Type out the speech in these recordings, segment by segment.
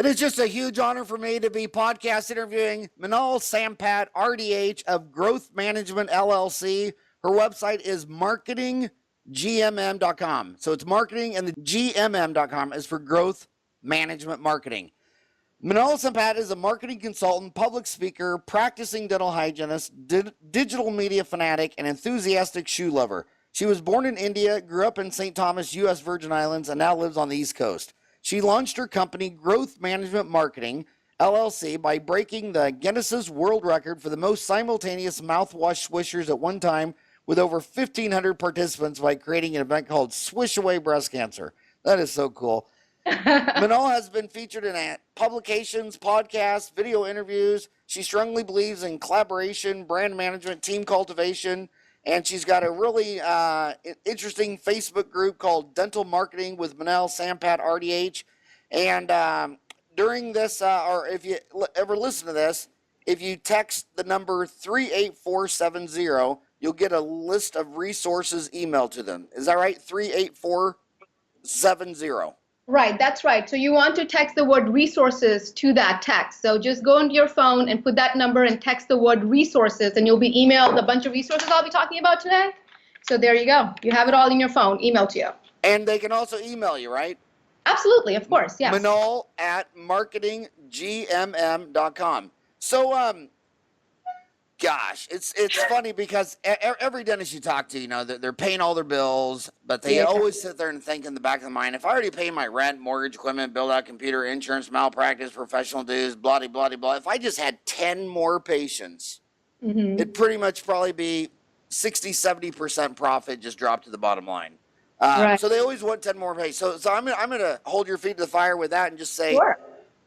it's just a huge honor for me to be podcast interviewing Minal Sampat, RDH of Growth Management LLC. Her website is marketinggmm.com. So it's marketing and the gmm.com is for growth management marketing. Minal Sampat is a marketing consultant, public speaker, practicing dental hygienist, digital media fanatic, and enthusiastic shoe lover. She was born in India, grew up in St. Thomas, U.S. Virgin Islands, and now lives on the East Coast. She launched her company, Growth Management Marketing LLC, by breaking the Guinness World Record for the most simultaneous mouthwash swishers at one time, with over 1,500 participants, by creating an event called Swish Away Breast Cancer. That is so cool. Minal has been featured in publications, podcasts, video interviews. She strongly believes in collaboration, brand management, team cultivation, and she's got a really interesting Facebook group called Dental Marketing with Minal Sampat RDH. And during this, or if you ever listen to this, if you text the number 38470, you'll get a list of resources emailed to them. Is that right? 38470. Right, that's right. So you want to text the word resources to that text. So just go into your phone and put that number and text the word resources, and you'll be emailed a bunch of resources I'll be talking about today. So there you go. You have it all in your phone, emailed to you. And they can also email you, right? Absolutely, of course, yes. Minal at marketinggmm.com. So, gosh, it's funny because every dentist you talk to, you know, they're paying all their bills, but they always sit there and think in the back of their mind, if I already pay my rent, mortgage, equipment, build out computer, insurance, malpractice, professional dues, blah, blah, blah, blah, if I just had 10 more patients, it'd pretty much probably be 60, 70% profit just dropped to the bottom line. Right. So they always want 10 more patients. So I'm gonna hold your feet to the fire with that and just say, sure.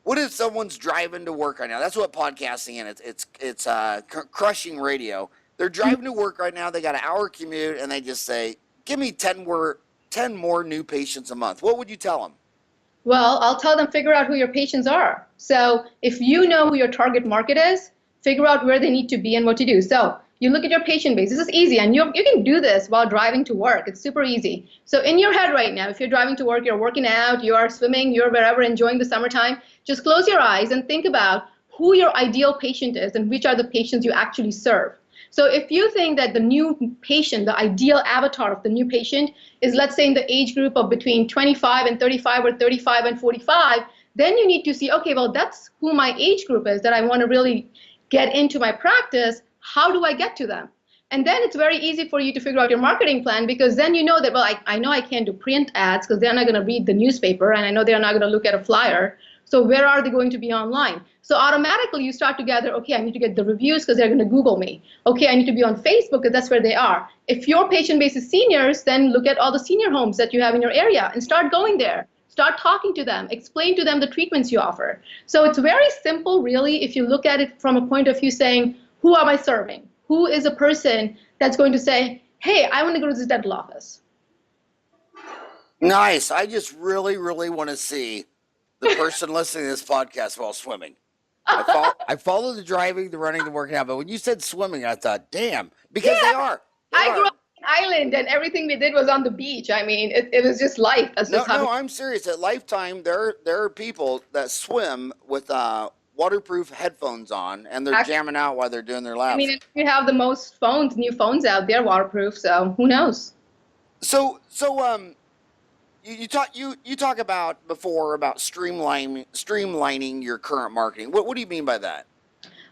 What if someone's driving to work right now? That's what podcasting is. It's crushing radio. They're driving to work right now. They got an hour commute, and they just say, "Give me 10 more new patients a month." What would you tell them? Well, I'll tell them figure out who your patients are. So if you know who your target market is, figure out where they need to be and what to do. So you look at your patient base. This is easy, and you can do this while driving to work. It's super easy. So in your head right now, if you're driving to work, you're working out, you are swimming, you're wherever enjoying the summertime, just close your eyes and think about who your ideal patient is and which are the patients you actually serve. So if you think that the new patient, the ideal avatar of the new patient is, let's say, in the age group of between 25 and 35 or 35 and 45, then you need to see, okay, well, that's who my age group is that I want to really get into my practice. How do I get to them? And then it's very easy for you to figure out your marketing plan, because then you know that, well, I know I can't do print ads because they're not going to read the newspaper, and I know they're not going to look at a flyer. So where are they going to be online? So automatically you start to gather, okay, I need to get the reviews because they're going to Google me. Okay, I need to be on Facebook because that's where they are. If your patient base is seniors, then look at all the senior homes that you have in your area and start going there. Start talking to them. Explain to them the treatments you offer. So it's very simple, really, if you look at it from a point of view saying, who am I serving? Who is a person that's going to say, hey, I want to go to this dental office? Nice. I just really, really want to see the person listening to this podcast while swimming. I follow the driving, the running, the working out, but when you said swimming, I thought, damn, because they are. I grew up on an island, and everything we did was on the beach. I mean, it was just life. That's just no, I'm serious. At Lifetime, there are people that swim with waterproof headphones on, and they're jamming out while they're doing their laps. I mean, if you have the most new phones out there, waterproof, so who knows? So you talk about before about streamlining your current marketing. What do you mean by that?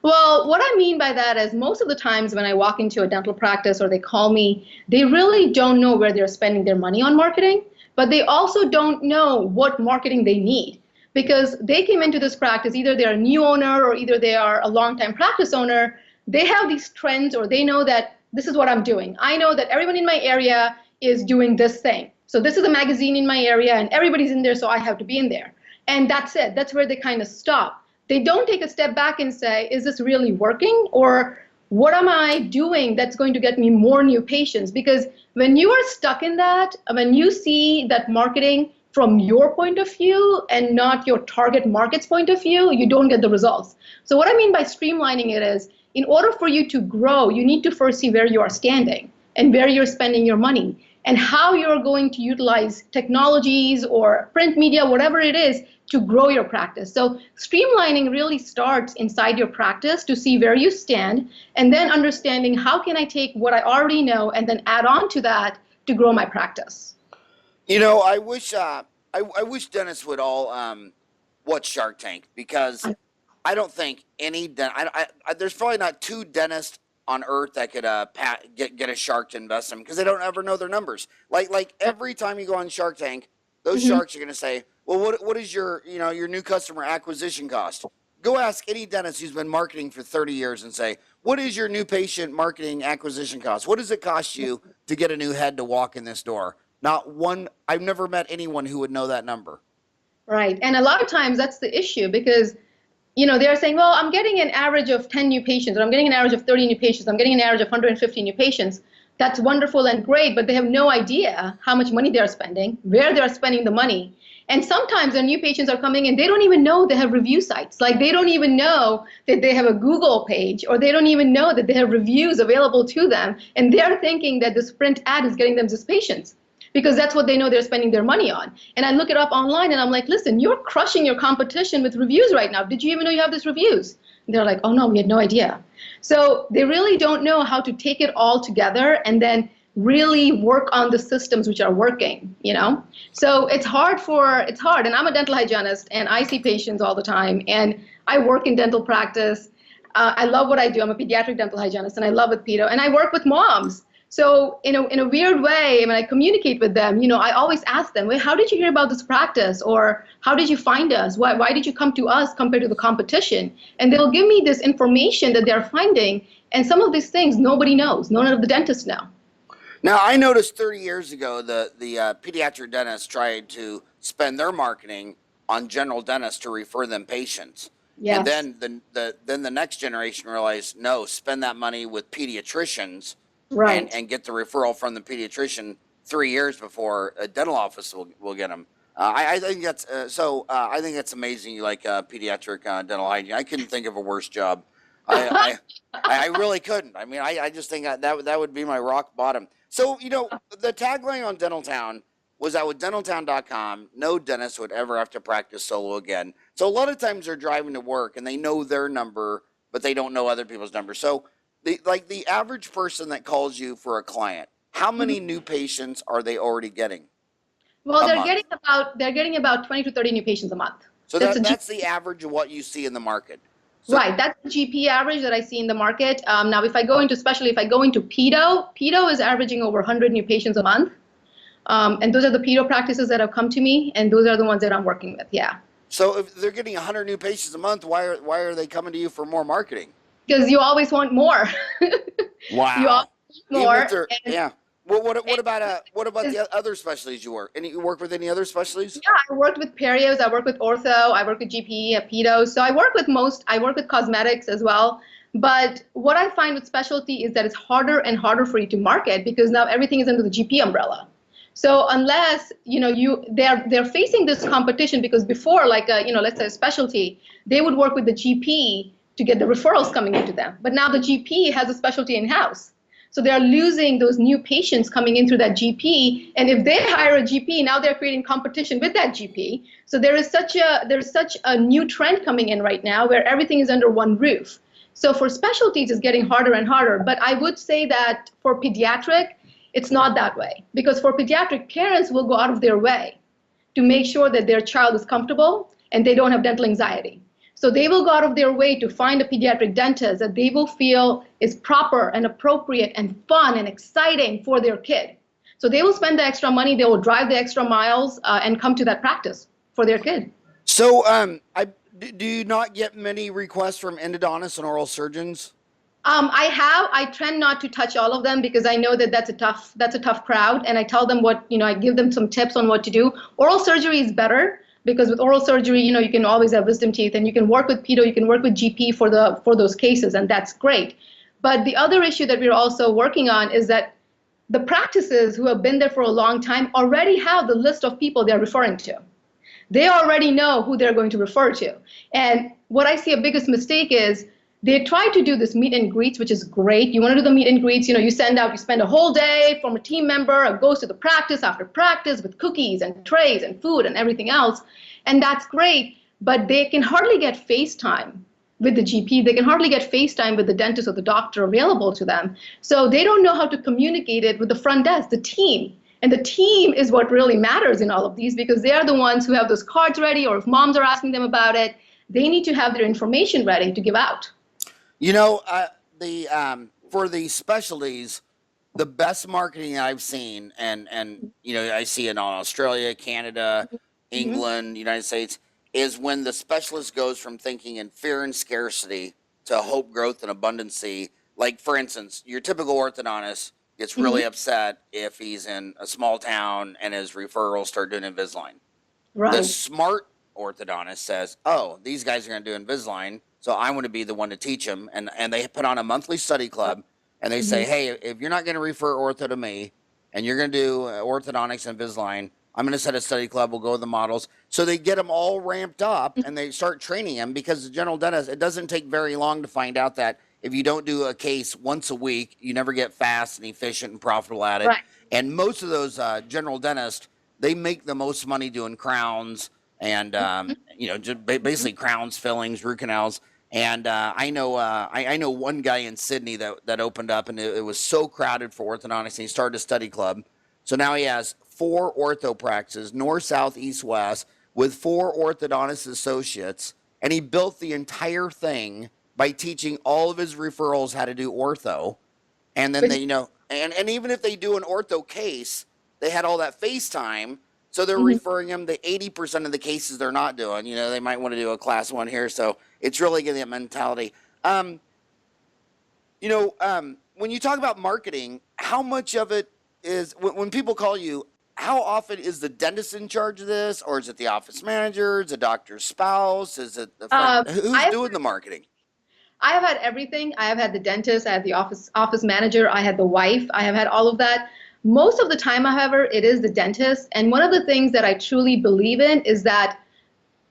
Well, what I mean by that is most of the times when I walk into a dental practice or they call me, they really don't know where they're spending their money on marketing, but they also don't know what marketing they need, because they came into this practice, either they're a new owner or either they are a longtime practice owner. They have these trends, or they know that this is what I'm doing. I know that everyone in my area is doing this thing. So this is a magazine in my area and everybody's in there, so I have to be in there. And that's it. That's where they kind of stop. They don't take a step back and say, is this really working? Or what am I doing that's going to get me more new patients? Because when you are stuck in that, when you see that marketing from your point of view and not your target market's point of view, you don't get the results. So what I mean by streamlining it is, in order for you to grow, you need to first see where you are standing and where you're spending your money. and how you're going to utilize technologies or print media, whatever it is, to grow your practice. So streamlining really starts inside your practice to see where you stand, and then understanding how can I take what I already know and then add on to that to grow my practice. I wish dentists would all watch Shark Tank, because I don't think there's probably not two dentists on earth that could get a shark to invest in, because they don't ever know their numbers. Like every time you go on Shark Tank, those sharks are going to say, well, what is your new customer acquisition cost? Go ask any dentist who's been marketing for 30 years and say, what is your new patient marketing acquisition cost? What does it cost you to get a new head to walk in this door? Not one. I've never met anyone who would know that number. Right. And a lot of times that's the issue, because they're saying, well, I'm getting an average of 10 new patients, or I'm getting an average of 30 new patients, I'm getting an average of 150 new patients. That's wonderful and great, but they have no idea how much money they're spending, where they're spending the money. And sometimes their new patients are coming in, they don't even know they have review sites. Like, they don't even know that they have a Google page, or they don't even know that they have reviews available to them. And they're thinking that this print ad is getting them just patients, because that's what they know they're spending their money on. And I look it up online and I'm like, listen, you're crushing your competition with reviews right now. Did you even know you have these reviews? And they're like, oh no, we had no idea. So they really don't know how to take it all together and then really work on the systems which are working, So it's hard. And I'm a dental hygienist and I see patients all the time, and I work in dental practice. I love what I do. I'm a pediatric dental hygienist and I love with pedo, and I work with moms. So in a weird way, when I communicate with them, I always ask them, wait, how did you hear about this practice? Or how did you find us? Why did you come to us compared to the competition? And they'll give me this information that they're finding. And some of these things nobody knows. None of the dentists know. Now, I noticed 30 years ago the pediatric dentists tried to spend their marketing on general dentists to refer them patients. Yes. And then the next generation realized, no, spend that money with pediatricians. Right. And get the referral from the pediatrician 3 years before a dental office will get them. I think that's I think that's amazing. You like pediatric dental hygiene. I couldn't think of a worse job. I really couldn't. I mean, I just think that would be my rock bottom. So the tagline on Dentaltown was that with Dentaltown.com, no dentist would ever have to practice solo again. So a lot of times they're driving to work and they know their number, but they don't know other people's numbers. So the average person that calls you for a client, how many new patients are they already getting? Well, they're getting about 20 to 30 new patients a month. So that's the average of what you see in the market. So, right, that's the GP average that I see in the market. Now, if I go into pedo is averaging over 100 new patients a month. And those are the pedo practices that have come to me, and those are the ones that I'm working with, yeah. So if they're getting 100 new patients a month, why are they coming to you for more marketing? Because you always want more. Wow. You always want more. Yeah. Well, what about the other specialties you work? You work with any other specialties? Yeah, I worked with perios, I work with ortho, I work with GP, pedo. So I work with cosmetics as well. But what I find with specialty is that it's harder and harder for you to market, because now everything is under the GP umbrella. So unless they're facing this competition, because before, like let's say a specialty, they would work with the GP to get the referrals coming into them. But now the GP has a specialty in-house. So they're losing those new patients coming in through that GP. And if they hire a GP, now they're creating competition with that GP. So there's such a new trend coming in right now where everything is under one roof. So for specialties, it's getting harder and harder. But I would say that for pediatric, it's not that way. Because for pediatric, parents will go out of their way to make sure that their child is comfortable and they don't have dental anxiety. So they will go out of their way to find a pediatric dentist that they will feel is proper and appropriate and fun and exciting for their kid. So they will spend the extra money, they will drive the extra miles and come to that practice for their kid. So do you not get many requests from endodontists and oral surgeons? I tend not to touch all of them, because I know that that's a tough crowd, and I tell them I give them some tips on what to do. Oral surgery is better, because with oral surgery, you can always have wisdom teeth, and you can work with pedo, you can work with GP for those cases, and that's great. But the other issue that we're also working on is that the practices who have been there for a long time already have the list of people they're referring to. They already know who they're going to refer to. And what I see a biggest mistake is They try to do this meet and greets, which is great. You want to do the meet and greets, you spend a whole day from a team member and goes to the practice after practice with cookies and trays and food and everything else. And that's great, but they can hardly get FaceTime with the GP. They can hardly get FaceTime with the dentist or the doctor available to them. So they don't know how to communicate it with the front desk, the team. And the team is what really matters in all of these, because they are the ones who have those cards ready, or if moms are asking them about it, they need to have their information ready to give out. For the specialties, the best marketing I've seen, and I see it in Australia, Canada, England, United States, is when the specialist goes from thinking in fear and scarcity to hope, growth, and abundancy. Like, for instance, your typical orthodontist gets really upset if he's in a small town and his referrals start doing Invisalign. Right. The smart orthodontist says, oh, these guys are going to do Invisalign, so I want to be the one to teach them. And they put on a monthly study club, and they say, hey, if you're not going to refer ortho to me, and you're going to do orthodontics and Invisalign, I'm going to set a study club. We'll go with the models. So they get them all ramped up, and they start training them, because the general dentist, it doesn't take very long to find out that if you don't do a case once a week, you never get fast and efficient and profitable at it. Right. And most of those general dentists, they make the most money doing crowns and, just basically crowns, fillings, root canals. And I know one guy in Sydney that opened up, and it was so crowded for orthodontics, and he started a study club. So now he has 4 ortho practices, north, south, east, west, with 4 orthodontist associates. And he built the entire thing by teaching all of his referrals how to do ortho. And then and even if they do an ortho case, they had all that FaceTime. So they're referring them to 80% of the cases they're not doing. They might want to do a class 1 here. So it's really getting that mentality. When you talk about marketing, how much of it is, when people call you, how often is the dentist in charge of this? Or is it the office manager? Is it the doctor's spouse? Is it the friend? Who's doing the marketing? I have had everything. I have had the dentist, I had the office manager, I had the wife, I have had all of that. Most of the time, however, it is the dentist. And one of the things that I truly believe in is that,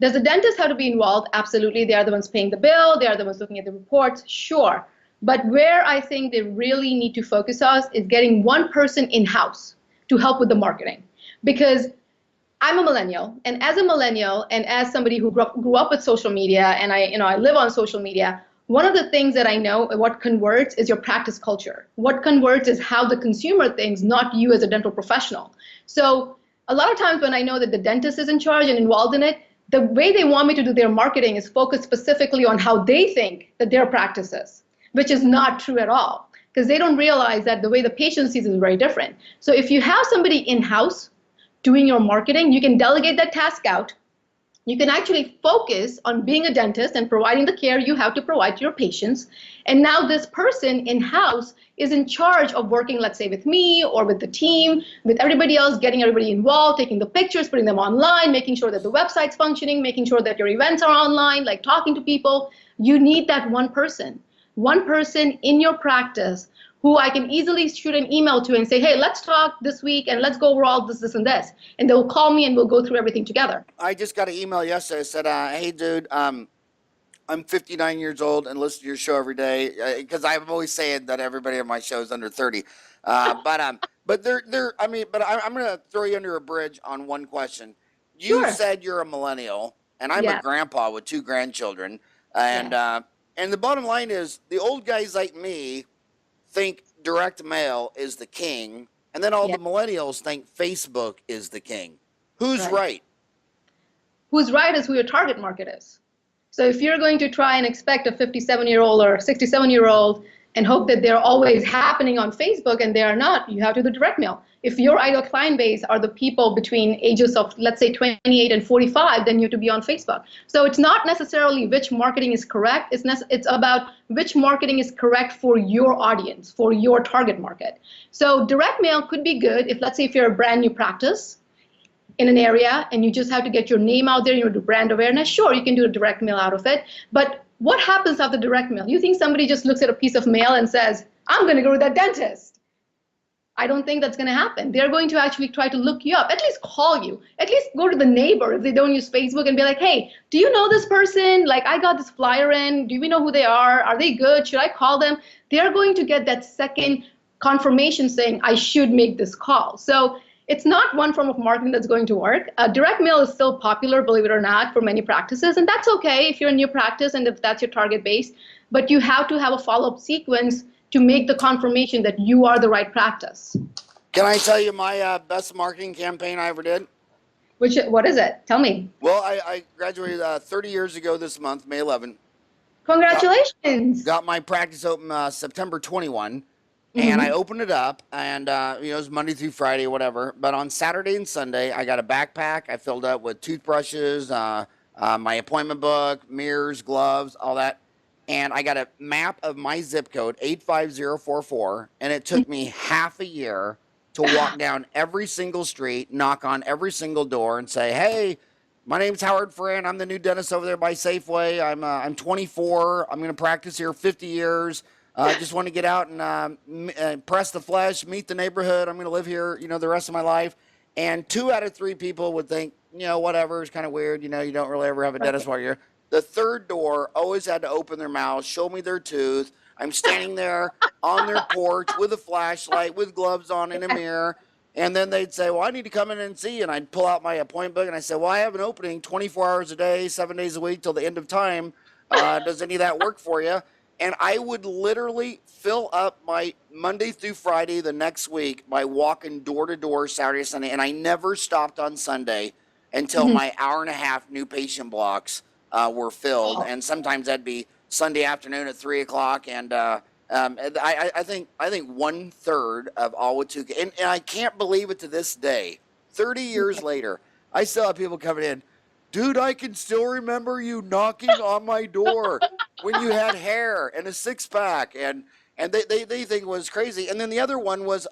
does the dentist have to be involved? Absolutely. They are the ones paying the bill. They are the ones looking at the reports. Sure. But where I think they really need to focus on is getting one person in-house to help with the marketing. Because I'm a millennial, and as a millennial, and as somebody who grew up with social media, and I live on social media, one of the things that I know, what converts is your practice culture. What converts is how the consumer thinks, not you as a dental professional. So a lot of times when I know that the dentist is in charge and involved in it, the way they want me to do their marketing is focused specifically on how they think that their practice is, which is not true at all, because they don't realize that the way the patient sees it is very different. So if you have somebody in-house doing your marketing, you can delegate that task out. You can actually focus on being a dentist and providing the care you have to provide to your patients. And now this person in-house is in charge of working, let's say, with me or with the team, with everybody else, getting everybody involved, taking the pictures, putting them online, making sure that the website's functioning, making sure that your events are online, like talking to people. You need that one person in your practice who I can easily shoot an email to and say, hey, let's talk this week and let's go over all this, and this. And they'll call me and we'll go through everything together. I just got an email yesterday that said, hey, dude, I'm 59 years old and listen to your show every day, because I'm always saying that everybody on my show is under 30. But I'm going to throw you under a bridge on one question. You said you're a millennial, and I'm a grandpa with 2 grandchildren. And the bottom line is, the old guys like me think direct mail is the king, and then all the millennials think Facebook is the king. Who's right? Who's right is who your target market is. So if you're going to try and expect a 57-year-old or 67-year-old and hope that they're always happening on Facebook, and they are not, you have to do direct mail. If your ideal client base are the people between ages of, let's say, 28 and 45, then you have to be on Facebook. So it's not necessarily which marketing is correct. It's about which marketing is correct for your audience, for your target market. So direct mail could be good if, let's say, if you're a brand new practice in an area and you just have to get your name out there, you do brand awareness, sure, you can do a direct mail out of it. But what happens after direct mail? You think somebody just looks at a piece of mail and says, I'm going to go to that dentist? I don't think that's going to happen. They're going to actually try to look you up, at least call you, at least go to the neighbor if they don't use Facebook and be like, hey, do you know this person? Like, I got this flyer in. Do we know who they are? Are they good? Should I call them? They're going to get that second confirmation saying, I should make this call. So it's not one form of marketing that's going to work. Direct mail is still popular, believe it or not, for many practices. And that's okay if you're a new practice and if that's your target base. But you have to have a follow-up sequence to make the confirmation that you are the right practice. Can I tell you my best marketing campaign I ever did? What is it? Tell me. Well, I graduated 30 years ago this month, May 11. Congratulations. Got my practice open September 21. And I opened it up, and it was Monday through Friday, whatever. But on Saturday and Sunday, I got a backpack. I filled up with toothbrushes, my appointment book, mirrors, gloves, all that. And I got a map of my zip code, 85044, and it took me half a year to walk down every single street, knock on every single door, and say, hey, my name's Howard Farran. I'm the new dentist over there by Safeway. I'm 24. I'm going to practice here 50 years. I just want to get out and press the flesh, meet the neighborhood. I'm going to live here, the rest of my life. And 2 out of 3 people would think, whatever, it's kind of weird. You don't really ever have a dentist while you're here. The third door always had to open their mouth, show me their tooth. I'm standing there on their porch with a flashlight, with gloves on in a mirror. And then they'd say, well, I need to come in and see you. And I'd pull out my appointment book and I said, well, I have an opening 24 hours a day, 7 days a week till the end of time. Does any of that work for you? And I would literally fill up my Monday through Friday the next week by walking door to door Saturday, Sunday. And I never stopped on Sunday until my hour and a half new patient blocks were filled. And sometimes that'd be Sunday afternoon at 3 o'clock. And I think 1/3 of Ahwatukee, and I can't believe it to this day, 30 years later, I still have people coming in. Dude, I can still remember you knocking on my door when you had hair and a 6-pack, and they think it was crazy. And then the other one was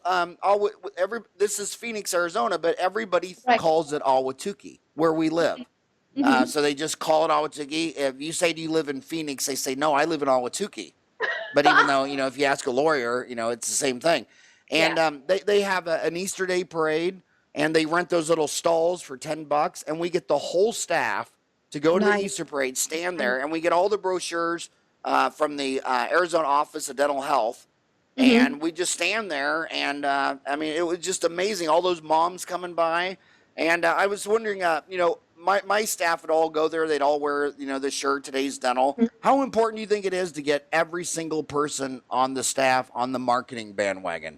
this is Phoenix, Arizona, but everybody calls it Ahwatukee, where we live. So they just call it Ahwatukee. If you say, do you live in Phoenix? They say, no, I live in Ahwatukee. But even though, if you ask a lawyer, it's the same thing. And they have an Easter Day parade. And they rent those little stalls for $10, and we get the whole staff to go to the Easter parade, stand there, and we get all the brochures from the Arizona Office of Dental Health, and we just stand there, and it was just amazing. All those moms coming by, and I was wondering, my staff would all go there. They'd all wear, the shirt, Today's Dental. How important do you think it is to get every single person on the staff on the marketing bandwagon?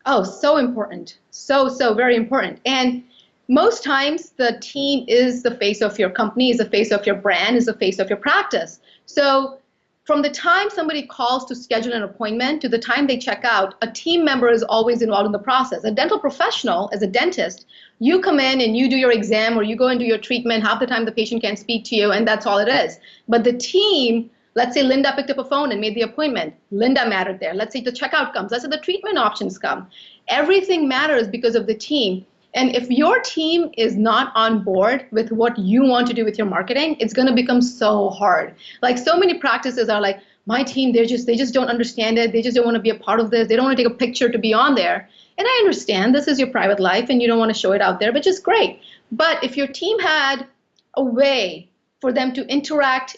Oh, so important. So very important. And most times the team is the face of your company, is the face of your brand, is the face of your practice. So from the time somebody calls to schedule an appointment to the time they check out, a team member is always involved in the process. A dental professional, as a dentist, you come in and you do your exam or you go and do your treatment. Half the time the patient can't speak to you, and that's all it is. But the team, let's say Linda picked up a phone and made the appointment. Linda mattered there. Let's say the checkout comes. Let's say the treatment options come. Everything matters because of the team. And if your team is not on board with what you want to do with your marketing, it's going to become so hard. Like, so many practices are like, my team, they just don't understand it. They just don't want to be a part of this. They don't want to take a picture to be on there. And I understand this is your private life and you don't want to show it out there, which is great. But if your team had a way for them to interact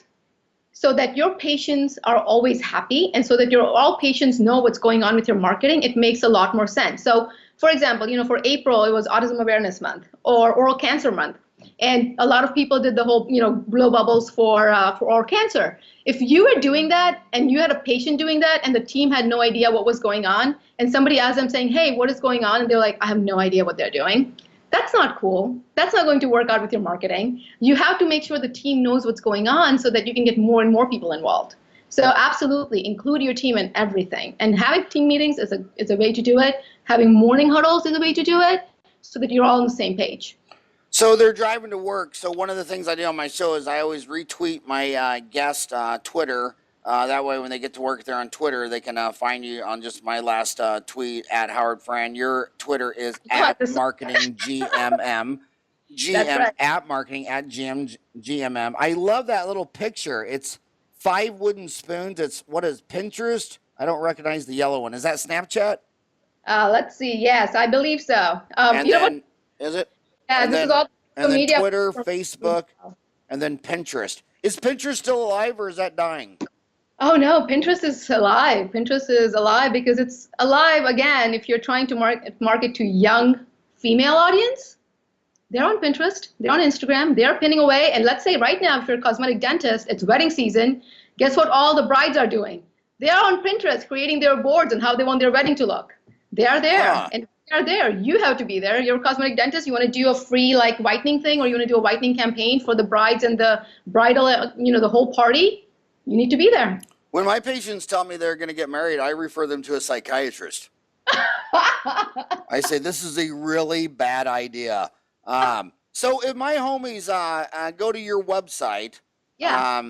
so that your patients are always happy and so that all patients know what's going on with your marketing, it makes a lot more sense. So, for example, for April, it was Autism Awareness Month or Oral Cancer Month. And a lot of people did the whole, blow bubbles for oral cancer. If you were doing that and you had a patient doing that and the team had no idea what was going on, and somebody asked them saying, hey, what is going on? And they're like, I have no idea what they're doing. That's not cool. That's not going to work out with your marketing. You have to make sure the team knows what's going on so that you can get more and more people involved. So absolutely, include your team in everything. And having team meetings is a way to do it. Having morning huddles is a way to do it so that you're all on the same page. So they're driving to work. So one of the things I do on my show is I always retweet my guest Twitter. That way when they get to work there on Twitter, they can find you on just my last tweet at Howard Farran. Your Twitter is at marketinggmm. At marketing at GMM. I love that little picture. It's 5 wooden spoons. It's, what is Pinterest? I don't recognize the yellow one. Is that Snapchat? Let's see. Yes, I believe so. And You know what? then, is it? Yeah, And this is then, all and social then media. Twitter, Facebook, and then Pinterest. Is Pinterest still alive or is that dying? Oh no, Pinterest is alive. Pinterest is alive because it's alive again. If you're trying to market to young female audience, they're on Pinterest, they're on Instagram, they're pinning away. And let's say right now, if you're a cosmetic dentist, it's wedding season. Guess what all the brides are doing? They are on Pinterest creating their boards and how they want their wedding to look. They are there. Huh. And they are there. You have to be there. You're a cosmetic dentist. You want to do a free like whitening thing, or you want to do a whitening campaign for the brides and the bridal, the whole party. You need to be there. When my patients tell me they're going to get married, I refer them to a psychiatrist. I say, this is a really bad idea. So if my homies go to your website, Yeah.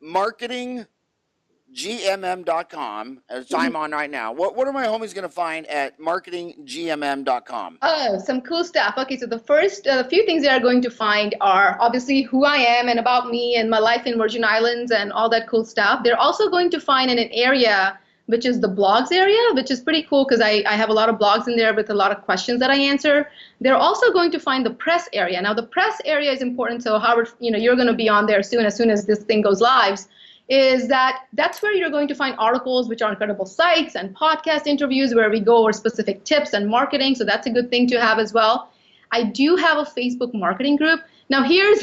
marketinggmm.com, as I'm on right now, what are my homies going to find at marketinggmm.com? Oh, some cool stuff. Okay, so the first few things they are going to find are obviously who I am and about me and my life in Virgin Islands and all that cool stuff. They're also going to find in an area which is the blogs area, which is pretty cool because I have a lot of blogs in there with a lot of questions that I answer. They're also going to find the press area. Now, the press area is important. So Howard, you're going to be on there soon as this thing goes live. That's where you're going to find articles which are incredible sites and podcast interviews where we go over specific tips and marketing. So that's a good thing to have as well. I do have a Facebook marketing group. Now here's,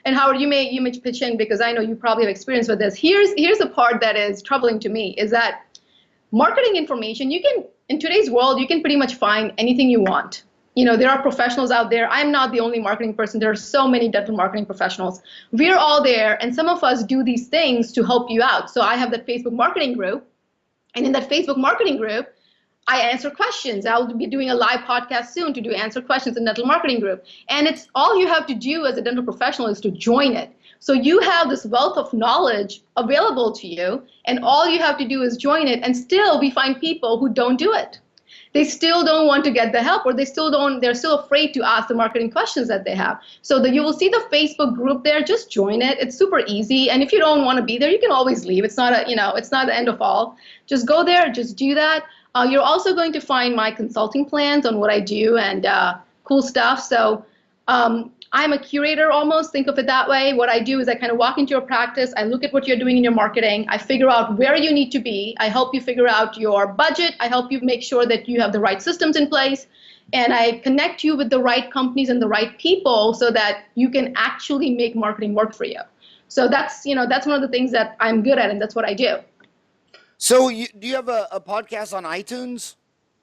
and Howard, you may pitch in because I know you probably have experience with this. Here's the part that is troubling to me is that marketing information, in today's world, you can pretty much find anything you want. There are professionals out there. I'm not the only marketing person. There are so many dental marketing professionals. We're all there, and some of us do these things to help you out. So I have that Facebook marketing group, and in that Facebook marketing group, I answer questions. I'll be doing a live podcast soon to answer questions in dental marketing group. And it's all you have to do as a dental professional is to join it. So you have this wealth of knowledge available to you, and all you have to do is join it, and still we find people who don't do it. They still don't want to get the help, or they're still afraid to ask the marketing questions that they have. So you will see the Facebook group there. Just join it. It's super easy. And if you don't want to be there, you can always leave. It's not it's not the end of all. Just go there, just do that. You're also going to find my consulting plans on what I do and cool stuff. So I'm a curator almost, think of it that way. What I do is I kind of walk into your practice, I look at what you're doing in your marketing, I figure out where you need to be, I help you figure out your budget, I help you make sure that you have the right systems in place, and I connect you with the right companies and the right people so that you can actually make marketing work for you. So that's one of the things that I'm good at, and that's what I do. So do you have a podcast on iTunes?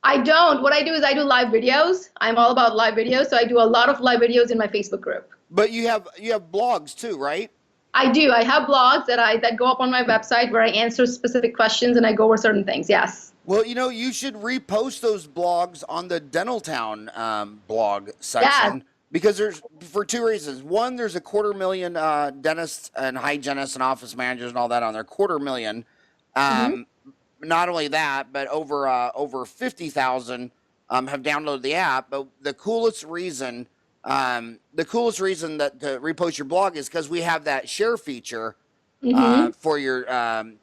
I don't. What I do is I do live videos. I'm all about live videos, so I do a lot of live videos in my Facebook group. But you have blogs too, right? I do. I have blogs that go up on my website where I answer specific questions and I go over certain things. Yes. Well, you should repost those blogs on the Dentaltown blog section. Yeah. Because for two reasons. One, there's a 250,000 dentists and hygienists and office managers and all that on there. 250,000. Not only that, but over 50,000 have downloaded the app. But the coolest reason that to repost your blog is because we have that share feature for your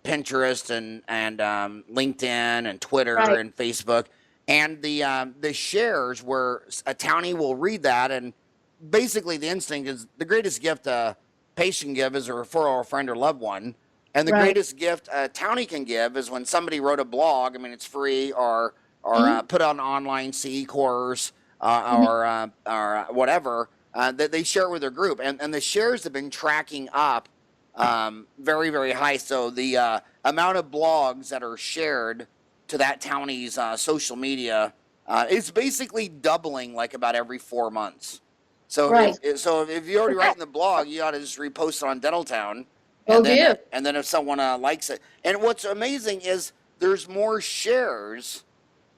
Pinterest and LinkedIn and Twitter and Facebook, and the shares where a townie will read that, and basically the instinct is the greatest gift a patient can give is a referral or a friend or loved one. And the greatest gift a townie can give is when somebody wrote a blog. I mean, it's free, or put on an online CE course or whatever, that they share with their group. And the shares have been tracking up very, very high. So the amount of blogs that are shared to that townie's social media is basically doubling like about every 4 months. So, if you're already writing the blog, you ought to just repost it on Dentaltown. And then if someone likes it. And what's amazing is there's more shares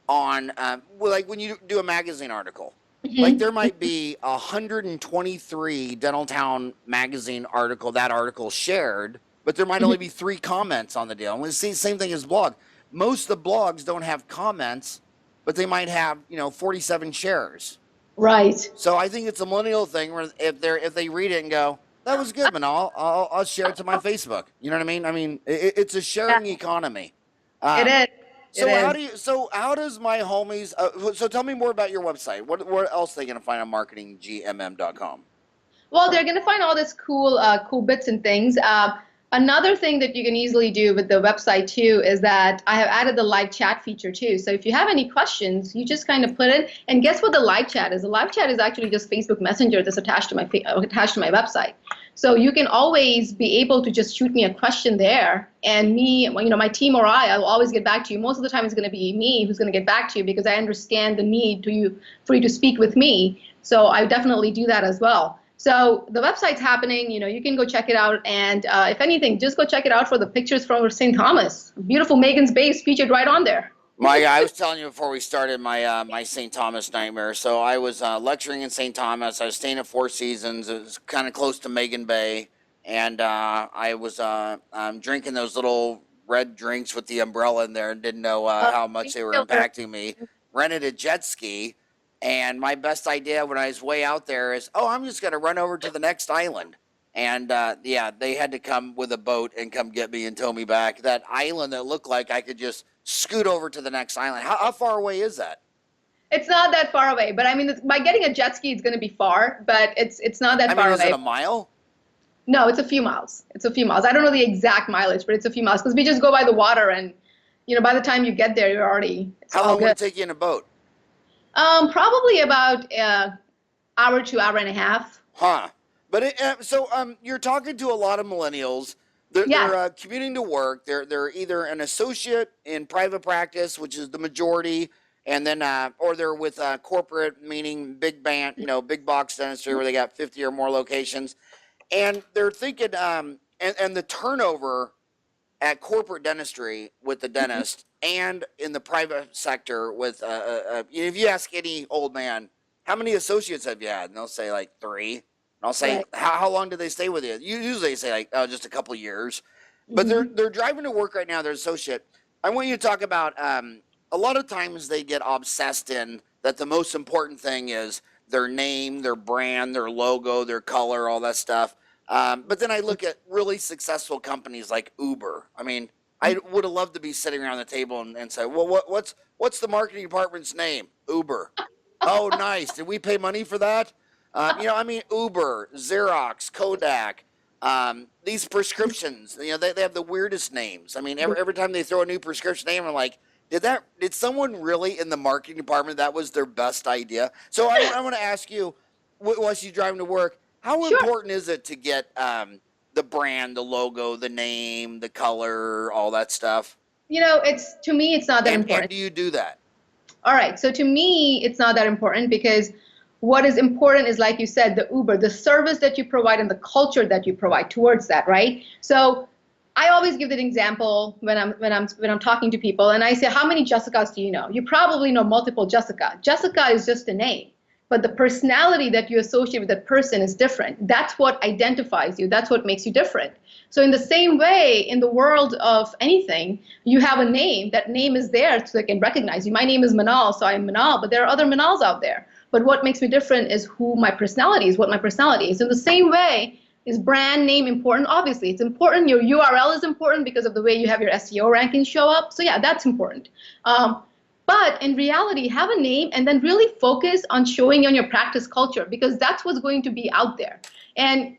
on, like when you do a magazine article. Like there might be 123 Dentaltown magazine article shared, but there might only be 3 comments on the deal. And it's the same thing as blog. Most of the blogs don't have comments, but they might have, 47 shares. Right. So I think it's a millennial thing where if they read it and go, that was good, man. I'll share it to my Facebook. You know what I mean? I mean, it's a sharing economy. It is. It is. So how does my homies? So tell me more about your website. What else are they gonna find on marketinggmm.com? Well, they're going to find all this cool bits and things. Another thing that you can easily do with the website too is that I have added the live chat feature too. So if you have any questions, you just kind of put it. And guess what the live chat is? The live chat is actually just Facebook Messenger that's attached to my website. So you can always be able to just shoot me a question there, and me, you know, my team or I will always get back to you. Most of the time, it's going to be me who's going to get back to you because I understand the need for you to speak with me. So I definitely do that as well. So the website's happening, you know, you can go check it out. And if anything, just go check it out for the pictures from St. Thomas. Beautiful Megan's Base featured right on there. I was telling you before we started my St. Thomas nightmare. So I was lecturing in St. Thomas. I was staying at Four Seasons. It was kind of close to Megan Bay. And I was drinking those little red drinks with the umbrella in there and didn't know how much they were impacting me. Rented a jet ski. And my best idea when I was way out there is, I'm just going to run over to the next island. And yeah, they had to come with a boat and come get me and tow me back. That island that looked like I could just scoot over to the next island. How far away is that? It's not that far away, but I mean, by getting a jet ski, it's going to be far, but it's not that far away. Is it a mile? No, it's a few miles. It's a few miles. I don't know the exact mileage, but it's a few miles because we just go by the water, and you know, by the time you get there, you're already. How long would it take you in a boat? Probably about hour to hour and a half. Huh. But you're talking to a lot of millennials. They're commuting to work. They're either an associate in private practice, which is the majority, and then or they're with corporate, meaning big band, big box dentistry where they got 50 or more locations, and they're thinking and the turnover at corporate dentistry with the dentist and in the private sector with if you ask any old man, how many associates have you had? And they'll say like 3. And I'll say, right. How long do they stay with you? Usually they say like, just a couple years. But they're driving to work right now, they're associate. I want you to talk about a lot of times they get obsessed in that the most important thing is their name, their brand, their logo, their color, all that stuff. But then I look at really successful companies like Uber. I mean, I would have loved to be sitting around the table and say, well, what's the marketing department's name? Uber. Oh, nice. Did we pay money for that? Uber, Xerox, Kodak, these prescriptions, they have the weirdest names. I mean, every time they throw a new prescription name, I'm like, did someone really in the marketing department, that was their best idea? So I want to ask you, while she's driving to work, how important is it to get the brand, the logo, the name, the color, all that stuff? To me, it's not that important. And do you do that? All right. So to me, it's not that important because what is important is, like you said, the Uber, the service that you provide and the culture that you provide towards that, right? So I always give that example when I'm talking to people, and I say, how many Jessicas do you know? You probably know multiple Jessica. Jessica is just a name, but the personality that you associate with that person is different. That's what identifies you. That's what makes you different. So in the same way, in the world of anything, you have a name. That name is there so they can recognize you. My name is Minal, so I'm Minal, but there are other Minals out there. But what makes me different is who my personality is, what my personality is. In the same way, is brand name important? Obviously, it's important. Your URL is important because of the way you have your SEO rankings show up. So yeah, that's important. But in reality, have a name and then really focus on showing on your practice culture because that's what's going to be out there. And,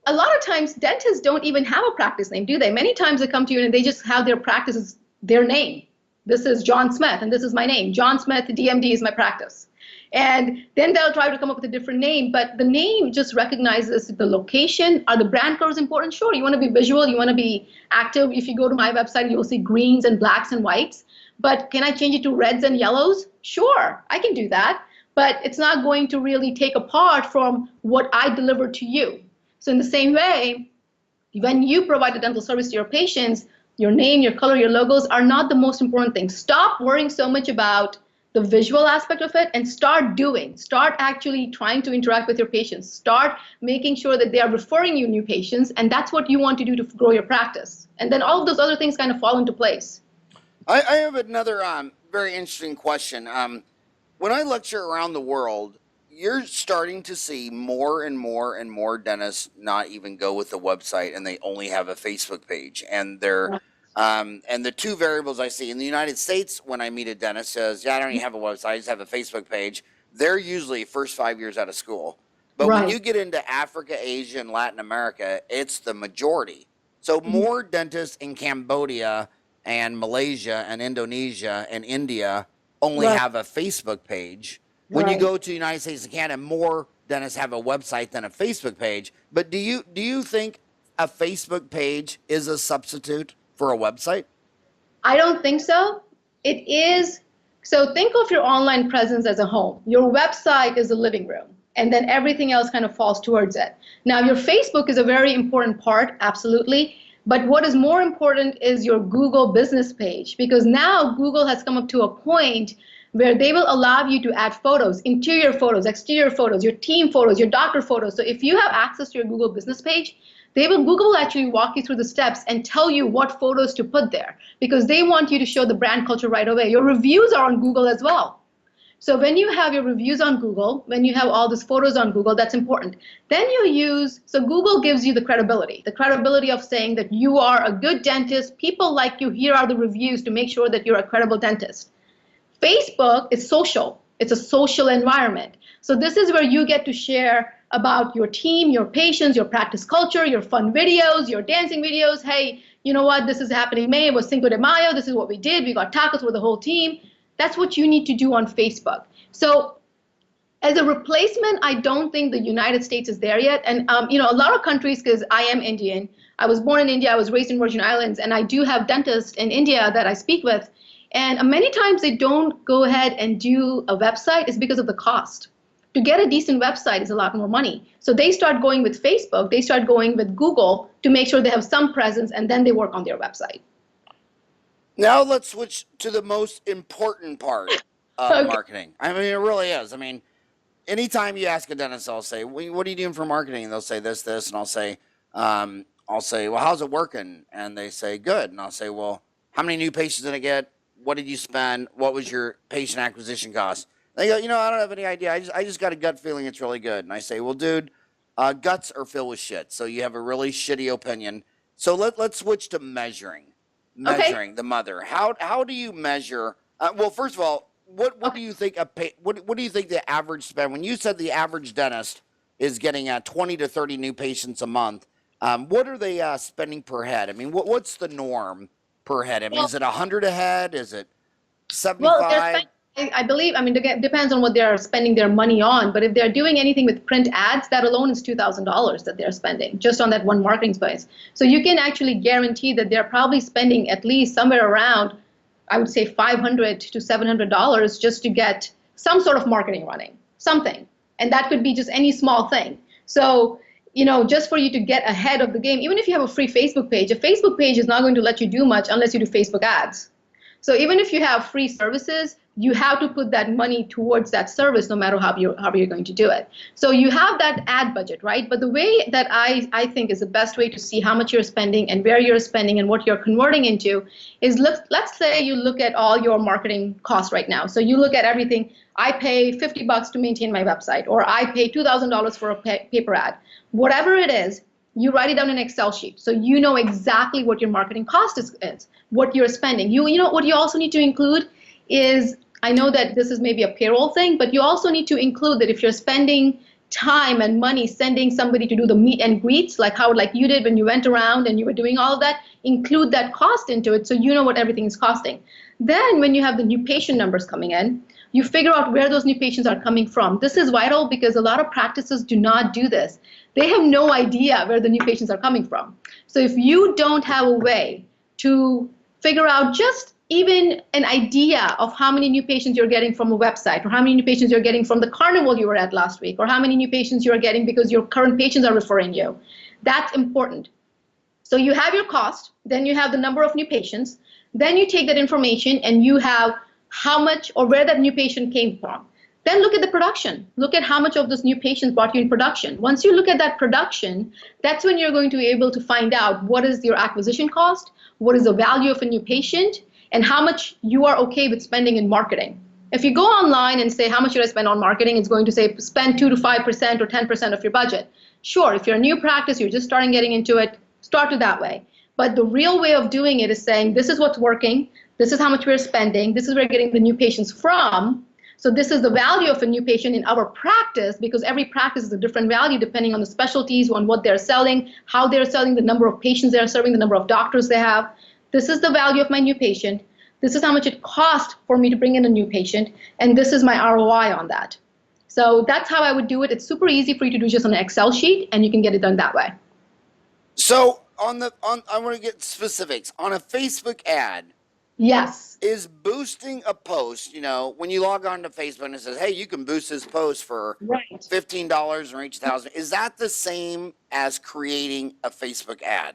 a lot of times dentists don't even have a practice name, do they? Many times they come to you and they just have their practice as their name. This is John Smith and this is my name. John Smith, DMD is my practice. And then they'll try to come up with a different name, but the name just recognizes the location. Are the brand colors important? Sure, you want to be visual, you want to be active. If you go to my website, you'll see greens and blacks and whites. But can I change it to reds and yellows? Sure, I can do that. But it's not going to really take apart from what I deliver to you. So in the same way, when you provide a dental service to your patients, your name, your color, your logos are not the most important thing. Stop worrying so much about the visual aspect of it and start actually trying to interact with your patients. Start making sure that they are referring you new patients, and that's what you want to do to grow your practice. And then all of those other things kind of fall into place. I have another very interesting question. When I lecture around the world, you're starting to see more and more and more dentists not even go with the website and they only have a Facebook page. And they're And the two variables I see in the United States when I meet a dentist says, yeah, I don't even have a website, I just have a Facebook page. They're usually first 5 years out of school. But when you get into Africa, Asia, and Latin America, it's the majority. So more dentists in Cambodia and Malaysia and Indonesia and India only have a Facebook page. When you go to the United States and Canada, more dentists have a website than a Facebook page. But do you think a Facebook page is a substitute for a website? I don't think so. It is. So think of your online presence as a home. Your website is the living room, and then everything else kind of falls towards it. Now, your Facebook is a very important part, absolutely. But what is more important is your Google business page, because now Google has come up to a point where they will allow you to add photos, interior photos, exterior photos, your team photos, your doctor photos. So if you have access to your Google business page, Google will actually walk you through the steps and tell you what photos to put there, because they want you to show the brand culture right away. Your reviews are on Google as well. So when you have your reviews on Google, when you have all these photos on Google, that's important. Then so Google gives you the credibility of saying that you are a good dentist, people like you, here are the reviews to make sure that you're a credible dentist. Facebook is social. It's a social environment. So this is where you get to share about your team, your patients, your practice culture, your fun videos, your dancing videos. Hey, you know what? This is happening in May. It was Cinco de Mayo. This is what we did. We got tacos for the whole team. That's what you need to do on Facebook. So as a replacement, I don't think the United States is there yet. And, a lot of countries, because I am Indian, I was born in India, I was raised in Virgin Islands, and I do have dentists in India that I speak with. And many times they don't go ahead and do a website is because of the cost. To get a decent website is a lot more money. So they start going with Facebook, they start going with Google to make sure they have some presence, and then they work on their website. Now let's switch to the most important part of marketing. I mean, it really is. I mean, anytime you ask a dentist, I'll say, what are you doing for marketing? And they'll say this, and I'll say, well, how's it working? And they say, good. And I'll say, well, how many new patients did I get? What did you spend? What was your patient acquisition cost? They go, I don't have any idea. I just got a gut feeling it's really good. And I say, well, dude, guts are filled with shit. So you have a really shitty opinion. So let's switch to measuring the mother. How do you measure? Well, first of all, what do you think what do you think the average spend? When you said the average dentist is getting 20 to 30 new patients a month, what are they spending per head? I mean, what's the norm per head? I mean, is it 100 a head? Is it 75? Well, I believe, it depends on what they're spending their money on, but if they're doing anything with print ads, that alone is $2,000 that they're spending just on that one marketing space. So you can actually guarantee that they're probably spending at least somewhere around, I would say $500 to $700 just to get some sort of marketing running, something. And that could be just any small thing. So, just for you to get ahead of the game, even if you have a free Facebook page, a Facebook page is not going to let you do much unless you do Facebook ads. So even if you have free services, you have to put that money towards that service no matter how you're going to do it. So you have that ad budget, right? But the way that I think is the best way to see how much you're spending and where you're spending and what you're converting into is let's say you look at all your marketing costs right now. So you look at everything. I pay $50 to maintain my website, or I pay $2,000 for a paper ad. Whatever it is, you write it down in an Excel sheet. So you know exactly what your marketing cost is what you're spending. You know what you also need to include is, I know that this is maybe a payroll thing, but you also need to include that if you're spending time and money sending somebody to do the meet and greets, like you did when you went around and you were doing all of that, include that cost into it so you know what everything is costing. Then when you have the new patient numbers coming in, you figure out where those new patients are coming from. This is vital because a lot of practices do not do this. They have no idea where the new patients are coming from. So if you don't have a way to figure out just even an idea of how many new patients you're getting from a website, or how many new patients you're getting from the carnival you were at last week, or how many new patients you're getting because your current patients are referring you, that's important. So you have your cost, then you have the number of new patients, then you take that information and you have how much or where that new patient came from. Then look at the production. Look at how much of those new patients brought you in production. Once you look at that production, that's when you're going to be able to find out what is your acquisition cost, what is the value of a new patient, and how much you are okay with spending in marketing. If you go online and say, how much should I spend on marketing? It's going to say spend 2 to 5% or 10% of your budget. Sure, if you're a new practice, you're just starting getting into it, start it that way. But the real way of doing it is saying, this is what's working, this is how much we're spending, this is where we're getting the new patients from. So this is the value of a new patient in our practice, because every practice is a different value depending on the specialties, on what they're selling, how they're selling, the number of patients they're serving, the number of doctors they have. This is the value of my new patient. This is how much it costs for me to bring in a new patient, and this is my ROI on that. So that's how I would do it. It's super easy for you to do just on an Excel sheet, and you can get it done that way. So I want to get specifics on a Facebook ad. Yes. Is boosting a post, when you log on to Facebook and it says, hey, you can boost this post for $15 and reach 1,000. Is that the same as creating a Facebook ad?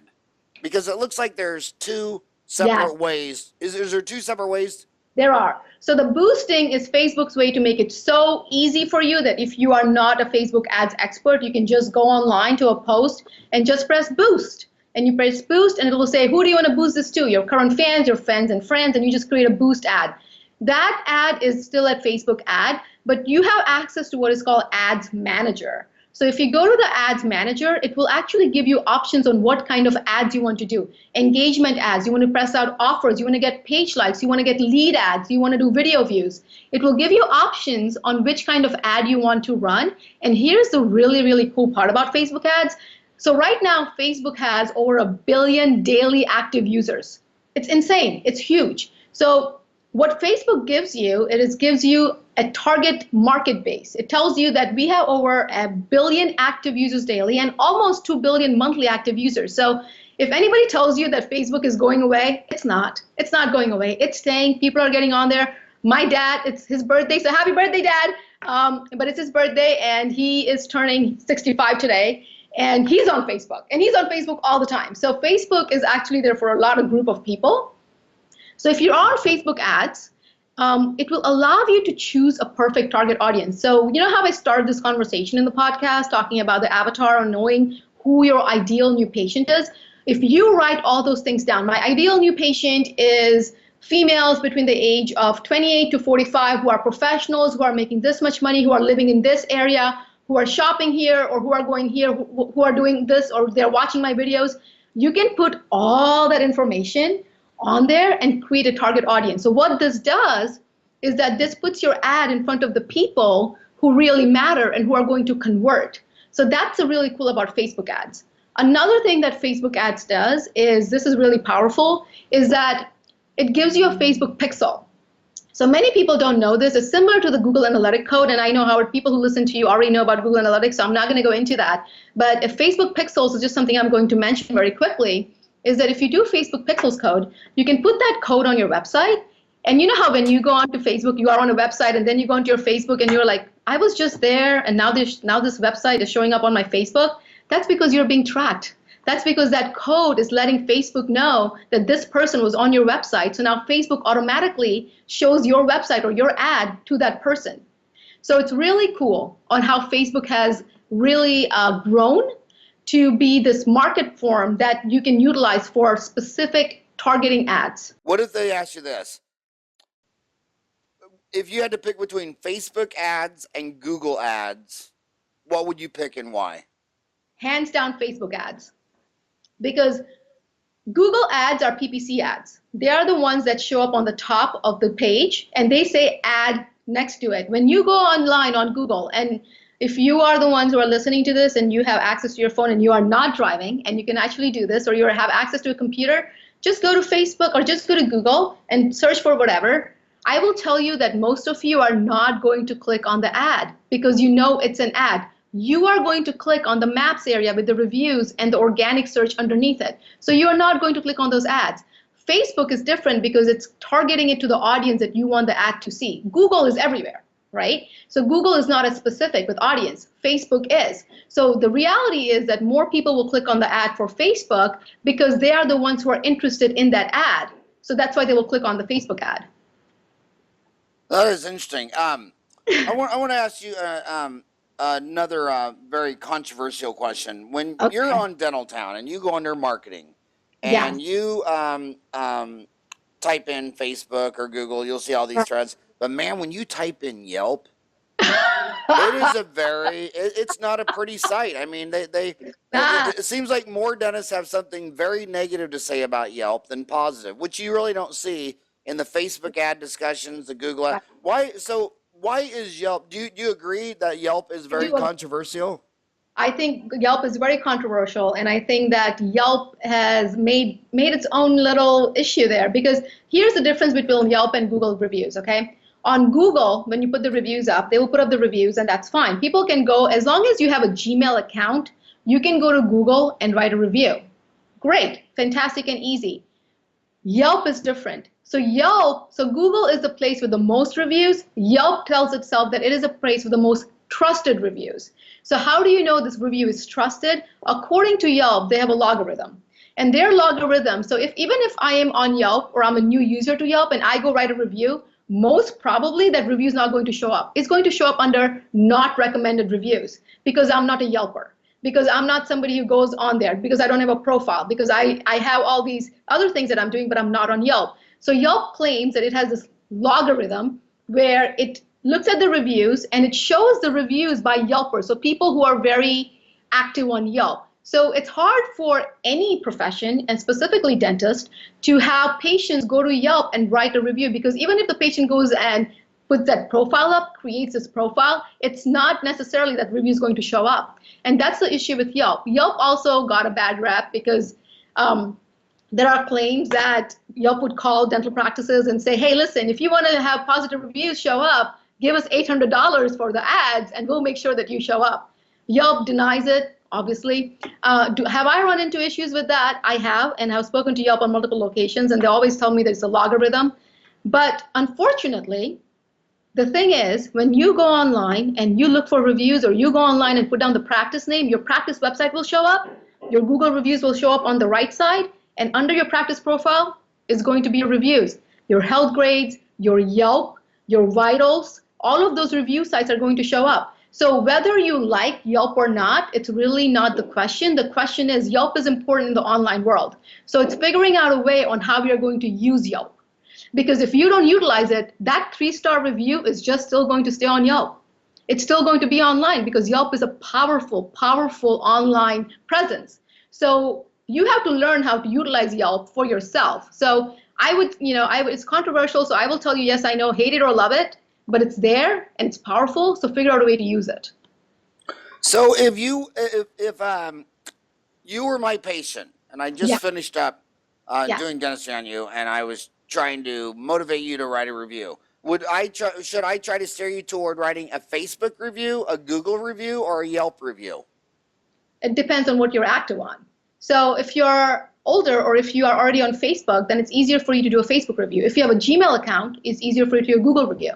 Because it looks like there's two separate ways. Is there two separate ways? There are. So the boosting is Facebook's way to make it so easy for you that if you are not a Facebook ads expert, you can just go online to a post and just press boost. And you press boost and it will say, who do you want to boost this to? Your current fans, your friends and friends, and you just create a boost ad. That ad is still at Facebook ad, but you have access to what is called Ads Manager. So if you go to the Ads Manager, it will actually give you options on what kind of ads you want to do. Engagement ads, you want to press out offers, you want to get page likes, you want to get lead ads, you want to do video views. It will give you options on which kind of ad you want to run. And here's the really, really cool part about Facebook ads. So right now, Facebook has over 1 billion daily active users. It's insane. It's huge. So what Facebook gives you, gives you a target market base. It tells you that we have over 1 billion active users daily and almost 2 billion monthly active users. So if anybody tells you that Facebook is going away, it's not. It's not going away. It's staying. People are getting on there. My dad, it's his birthday, so happy birthday, Dad. But it's his birthday, and he is turning 65 today. And he's on Facebook, and he's on Facebook all the time. So Facebook is actually there for a lot of group of people. So if you're on Facebook ads, it will allow you to choose a perfect target audience. So you know how I started this conversation in the podcast talking about the avatar and knowing who your ideal new patient is? If you write all those things down, my ideal new patient is females between the age of 28 to 45 who are professionals, who are making this much money, who are living in this area, who are shopping here or who are going here, who are doing this or they're watching my videos. You can put all that information on there and create a target audience. So what this does is that this puts your ad in front of the people who really matter and who are going to convert. So that's really cool about Facebook ads. Another thing that Facebook ads does is, this is really powerful, is that it gives you a Facebook pixel. So many people don't know this. It's similar to the Google Analytics code, and I know how people who listen to you already know about Google Analytics, so I'm not going to go into that. But if Facebook Pixels is just something I'm going to mention very quickly, is that if you do Facebook Pixels code, you can put that code on your website. And you know how when you go onto Facebook, you are on a website, and then you go onto your Facebook, and you're like, I was just there, and now this website is showing up on my Facebook. That's because you're being tracked. That's because that code is letting Facebook know that this person was on your website. So now Facebook automatically shows your website or your ad to that person. So it's really cool on how Facebook has really grown to be this market form that you can utilize for specific targeting ads. What if they ask you this? If you had to pick between Facebook ads and Google ads, what would you pick and why? Hands down, Facebook ads. Because Google ads are PPC ads. They are the ones that show up on the top of the page, and they say ad next to it. When you go online on Google, and if you are the ones who are listening to this and you have access to your phone and you are not driving and you can actually do this, or you have access to a computer, just go to Facebook or just go to Google and search for whatever. I will tell you that most of you are not going to click on the ad because you know it's an ad. You are going to click on the maps area with the reviews and the organic search underneath it. So you are not going to click on those ads. Facebook is different because it's targeting it to the audience that you want the ad to see. Google is everywhere, right? So Google is not as specific with audience. Facebook is. So the reality is that more people will click on the ad for Facebook because they are the ones who are interested in that ad. So that's why they will click on the Facebook ad. That is interesting. I want to ask you another very controversial question. When you're on Dentaltown and you go under marketing and you type in Facebook or Google, you'll see all these threads. But man, when you type in Yelp, It is a it's not a pretty sight. I mean, it seems like more dentists have something very negative to say about Yelp than positive, which you really don't see in the Facebook ad discussions, the Google ad. Why is Yelp, do you agree that Yelp is very controversial? I think Yelp is very controversial, and I think that Yelp has made its own little issue there, because here's the difference between Yelp and Google reviews, okay? On Google, when you put the reviews up, they will put up the reviews, and that's fine. People can go, as long as you have a Gmail account, you can go to Google and write a review. Great, fantastic and easy. Yelp is different. So Google is the place with the most reviews. Yelp tells itself that it is a place with the most trusted reviews. So how do you know this review is trusted? According to Yelp, they have a logarithm. And their logarithm, so even if I am on Yelp or I'm a new user to Yelp and I go write a review, most probably that review is not going to show up. It's going to show up under not recommended reviews, because I'm not a Yelper, because I'm not somebody who goes on there, because I don't have a profile, because I have all these other things that I'm doing, but I'm not on Yelp. So Yelp claims that it has this logarithm where it looks at the reviews and it shows the reviews by Yelpers, so people who are very active on Yelp. So it's hard for any profession, and specifically dentists, to have patients go to Yelp and write a review, because even if the patient goes and puts that profile up, creates this profile, it's not necessarily that review is going to show up. And that's the issue with Yelp. Yelp also got a bad rap because there are claims that Yelp would call dental practices and say, hey, listen, if you want to have positive reviews show up, give us $800 for the ads and we'll make sure that you show up. Yelp denies it, obviously. Have I run into issues with that? I have, and I've spoken to Yelp on multiple locations, and they always tell me there's a logarithm. But unfortunately, the thing is, when you go online and you look for reviews, or you go online and put down the practice name, your practice website will show up, your Google reviews will show up on the right side, and under your practice profile is going to be your reviews. Your health grades, your Yelp, your vitals, all of those review sites are going to show up. So whether you like Yelp or not, it's really not the question. The question is, Yelp is important in the online world. So it's figuring out a way on how we are going to use Yelp. Because if you don't utilize it, that 3-star review is just still going to stay on Yelp. It's still going to be online, because Yelp is a powerful, powerful online presence. So you have to learn how to utilize Yelp for yourself. So I would, it's controversial, so I will tell you, yes, I know, hate it or love it, but it's there and it's powerful, so figure out a way to use it. So if you were my patient and I just finished up doing dentistry on you, and I was trying to motivate you to write a review, should I try to steer you toward writing a Facebook review, a Google review, or a Yelp review? It depends on what you're active on. So if you're older, or if you are already on Facebook, then it's easier for you to do a Facebook review. If you have a Gmail account, it's easier for you to do a Google review.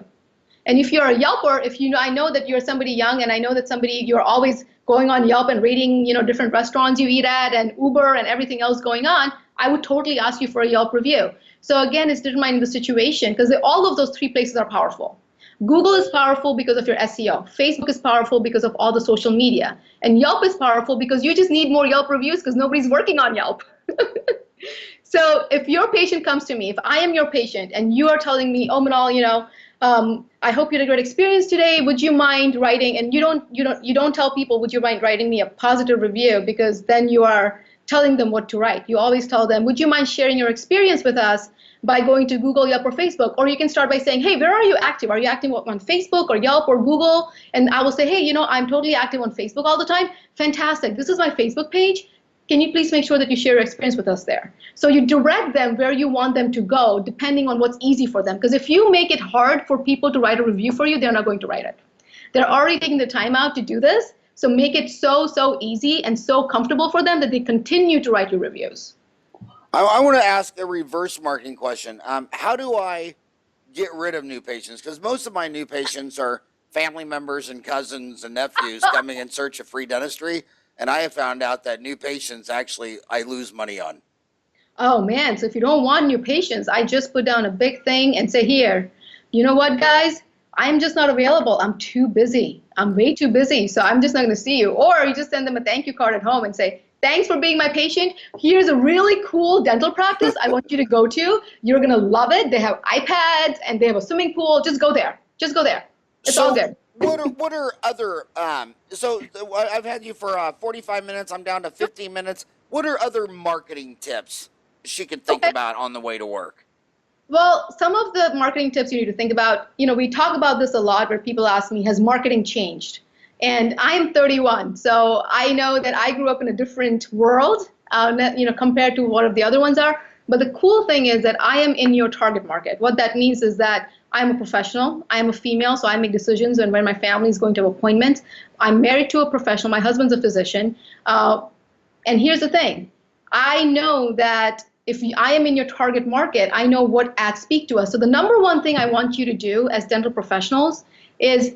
And if you're a Yelper, I know that you're somebody young, and I know that you're always going on Yelp and rating, different restaurants you eat at, and Uber and everything else going on, I would totally ask you for a Yelp review. So again, it's determining the situation, because all of those 3 places are powerful. Google is powerful because of your SEO. Facebook is powerful because of all the social media. And Yelp is powerful because you just need more Yelp reviews, because nobody's working on Yelp. So if your patient comes to me, if I am your patient and you are telling me, oh, Minal, I hope you had a great experience today. Would you mind writing? And you don't tell people, would you mind writing me a positive review? Because then you are telling them what to write. You always tell them, would you mind sharing your experience with us by going to Google, Yelp, or Facebook? Or you can start by saying, hey, where are you active? Are you active on Facebook or Yelp or Google? And I will say, hey, I'm totally active on Facebook all the time. Fantastic. This is my Facebook page. Can you please make sure that you share your experience with us there? So you direct them where you want them to go, depending on what's easy for them. Because if you make it hard for people to write a review for you, they're not going to write it. They're already taking the time out to do this. So make it so easy and so comfortable for them that they continue to write your reviews. I want to ask a reverse marketing question. How do I get rid of new patients? Because most of my new patients are family members and cousins and nephews coming in search of free dentistry. And I have found out that new patients, actually, I lose money on. Oh, man. So if you don't want new patients, I just put down a big thing and say, here, you know what, guys? I'm just not available. I'm too busy. I'm way too busy. So I'm just not going to see you. Or you just send them a thank you card at home and say, thanks for being my patient. Here's a really cool dental practice I want you to go to. You're going to love it. They have iPads and they have a swimming pool. Just go there. Just go there. It's all good. what are other so I've had you for 45 minutes. I'm down to 15 minutes. What are other marketing tips she could think about on the way to work? Well, some of the marketing tips you need to think about, we talk about this a lot where people ask me, has marketing changed? And I'm 31, so I know that I grew up in a different world, compared to what the other ones are. But the cool thing is that I am in your target market. What that means is that I'm a professional. I'm a female, so I make decisions and when my family is going to have appointments. I'm married to a professional. My husband's a physician. And here's the thing. I know that if I am in your target market, I know what ads speak to us. So the number one thing I want you to do as dental professionals is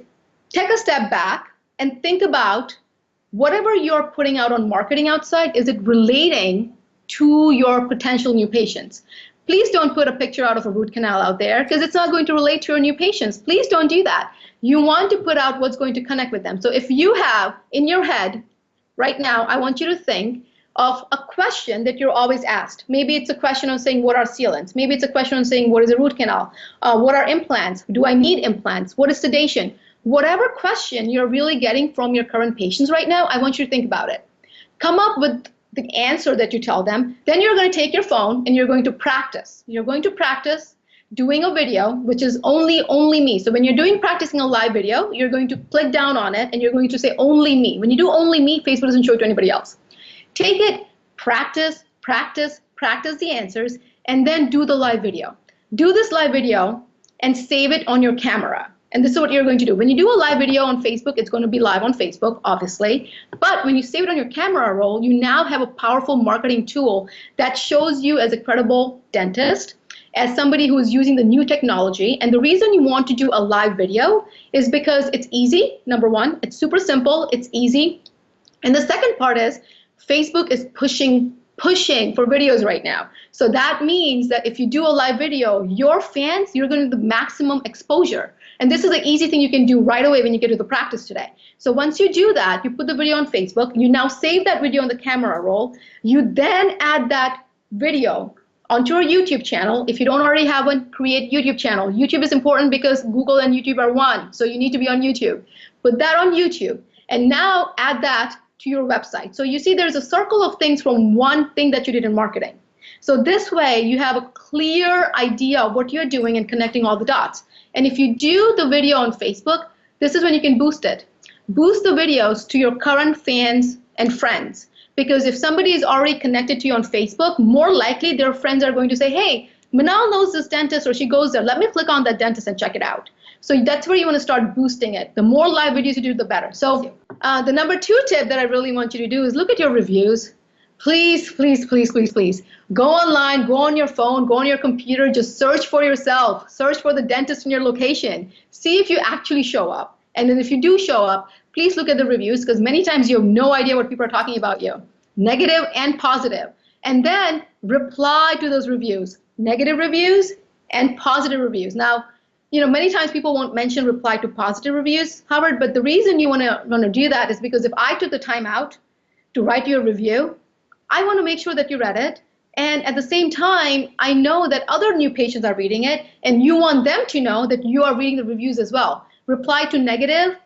take a step back and think about whatever you're putting out on marketing outside, is it relating to your potential new patients? Please don't put a picture out of a root canal out there because it's not going to relate to your new patients. Please don't do that. You want to put out what's going to connect with them. So if you have in your head right now, I want you to think of a question that you're always asked. Maybe it's a question on saying, what are sealants? Maybe it's a question on saying, what is a root canal? What are implants? Do I need implants? What is sedation? Whatever question you're really getting from your current patients right now, I want you to think about it. Come up with the answer that you tell them. Then you're going to take your phone and you're going to practice. You're going to practice doing a video, which is only me. So when you're practicing a live video, you're going to click down on it and you're going to say only me. When you do only me, Facebook doesn't show it to anybody else. Take it, practice the answers, and then do the live video. Do this live video and save it on your camera. And this is what you're going to do. When you do a live video on Facebook, it's going to be live on Facebook, obviously. But when you save it on your camera roll, you now have a powerful marketing tool that shows you as a credible dentist, as somebody who is using the new technology. And the reason you want to do a live video is because it's easy, number one. It's super simple. It's easy. And the second part is Facebook is pushing for videos right now. So that means that if you do a live video, your fans, you're going to get the maximum exposure. And this is an easy thing you can do right away when you get to the practice today. So once you do that, you put the video on Facebook, you now save that video on the camera roll, you then add that video onto your YouTube channel. If you don't already have one, create YouTube channel. YouTube is important because Google and YouTube are one, so you need to be on YouTube. Put that on YouTube, and now add that to your website. So you see there's a circle of things from one thing that you did in marketing. So this way you have a clear idea of what you're doing and connecting all the dots. And if you do the video on Facebook, this is when you can boost it. Boost the videos to your current fans and friends. Because if somebody is already connected to you on Facebook, more likely their friends are going to say, hey, Minal knows this dentist, or she goes there. Let me click on that dentist and check it out. So that's where you want to start boosting it. The more live videos you do, the better. So the number 2 tip that I really want you to do is look at your reviews. Please, please, please, please, please. Go online, go on your phone, go on your computer, just search for yourself. Search for the dentist in your location. See if you actually show up. And then if you do show up, please look at the reviews, because many times you have no idea what people are talking about you, negative and positive. And then reply to those reviews, negative reviews and positive reviews. Now, many times people won't mention reply to positive reviews, Howard, but the reason you want to do that is because if I took the time out to write you a review, I want to make sure that you read it. And at the same time, I know that other new patients are reading it, and you want them to know that you are reading the reviews as well. Reply to negative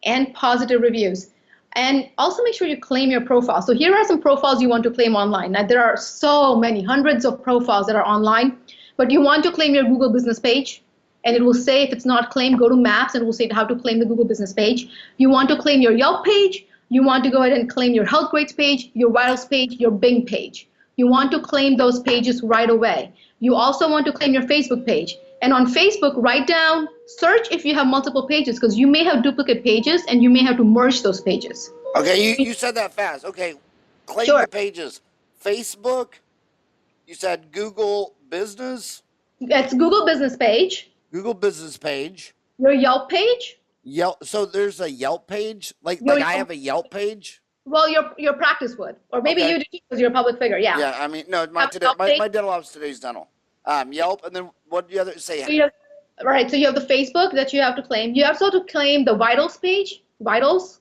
and positive reviews. And also make sure you claim your profile. So here are some profiles you want to claim online. Now, there are so many, hundreds of profiles that are online, but you want to claim your Google business page. And it will say, if it's not claimed, go to Maps, and it will say how to claim the Google business page. You want to claim your Yelp page. You want to go ahead and claim your Health Grades page, your Vitals page, your Bing page. You want to claim those pages right away. You also want to claim your Facebook page. And on Facebook, write down, search if you have multiple pages, because you may have duplicate pages and you may have to merge those pages. Okay, you said that fast. Okay, claim Sure. the pages. Facebook, you said Google Business? It's Google business page. Google Business page. Your Yelp page. Yelp. So there's a Yelp page? Like I have a Yelp page? Well, your practice would. Or maybe you do because you're a public figure, yeah. Yeah, I mean, no, my dental office today's dental. Yelp, and then what do the other say? So right, so you have the Facebook that you have to claim. You also have to claim the Vitals page. Vitals.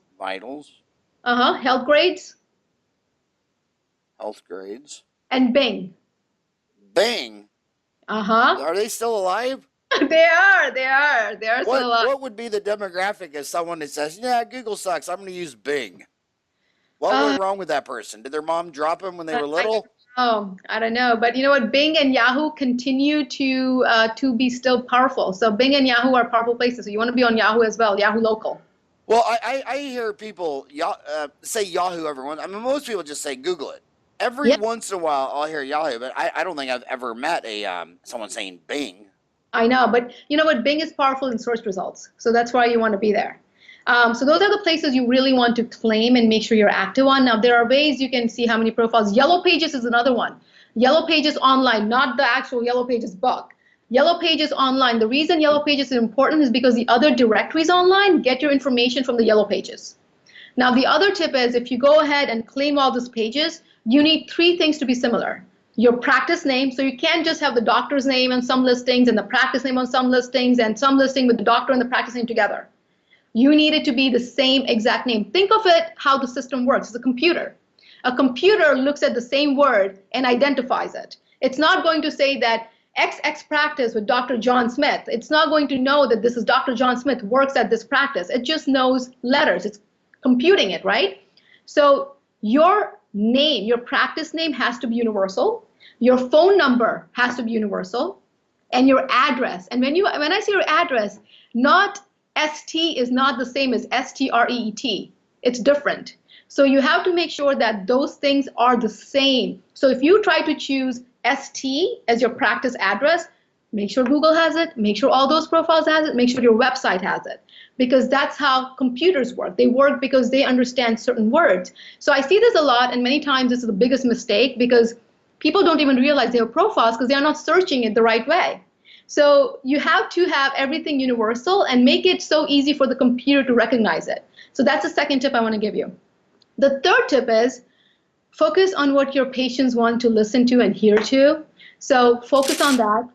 Health Grades. Health Grades. And Bing. Bing? Are they still alive? They are. They are. They are. So What would be the demographic of someone that says, "Yeah, Google sucks. I'm going to use Bing"? What went wrong with that person? Did their mom drop them when they were little? I don't know. But you know what? Bing and Yahoo continue to be still powerful. So Bing and Yahoo are powerful places. So you want to be on Yahoo as well, Yahoo Local. Well, I hear people say Yahoo everyone. I mean, most people just say Google it. Every once in a while, I'll hear Yahoo, but I don't think I've ever met someone saying Bing. I know, but you know what? Bing is powerful in search results. So that's why you want to be there. So those are the places you really want to claim and make sure you're active on. Now, there are ways you can see how many profiles. Yellow Pages is another one. Yellow Pages online, not the actual Yellow Pages book. Yellow Pages online. The reason Yellow Pages is important is because the other directories online get your information from the Yellow Pages. Now, the other tip is if you go ahead and claim all these pages, you need 3 things to be similar. Your practice name, so you can't just have the doctor's name on some listings and the practice name on some listings and some listing with the doctor and the practice name together. You need it to be the same exact name. Think of it how the system works. It's a computer. A computer looks at the same word and identifies it. It's not going to say that XX practice with Dr. John Smith. It's not going to know that this is Dr. John Smith works at this practice. It just knows letters. It's computing it, right? So your name, your practice name has to be universal. Your phone number has to be universal, and your address. And when I say your address, not ST is not the same as STREET. It's different. So you have to make sure that those things are the same. So if you try to choose ST as your practice address, make sure Google has it, make sure all those profiles has it, make sure your website has it. Because that's how computers work. They work because they understand certain words. So I see this a lot, and many times this is the biggest mistake because people don't even realize they have profiles because they are not searching it the right way. So you have to have everything universal and make it so easy for the computer to recognize it. So that's the second tip I want to give you. The third tip is focus on what your patients want to listen to and hear to. So focus on that.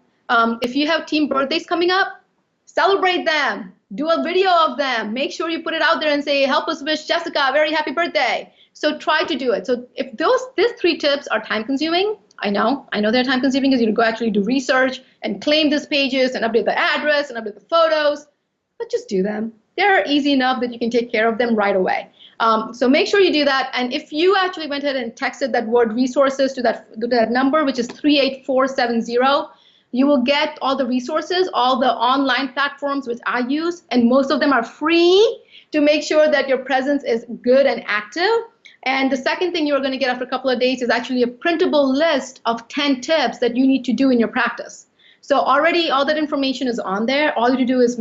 If you have team birthdays coming up, celebrate them. Do a video of them. Make sure you put it out there and say, help us wish Jessica a very happy birthday. So try to do it. So if these 3 tips are time consuming, I know they're time consuming because you go actually do research and claim these pages and update the address and update the photos, but just do them. They're easy enough that you can take care of them right away. So make sure you do that. And if you actually went ahead and texted that word resources to that number, which is 38470, you will get all the resources, all the online platforms which I use, and most of them are free to make sure that your presence is good and active. And the second thing you're going to get after a couple of days is actually a printable list of 10 tips that you need to do in your practice. So already all that information is on there. All you do is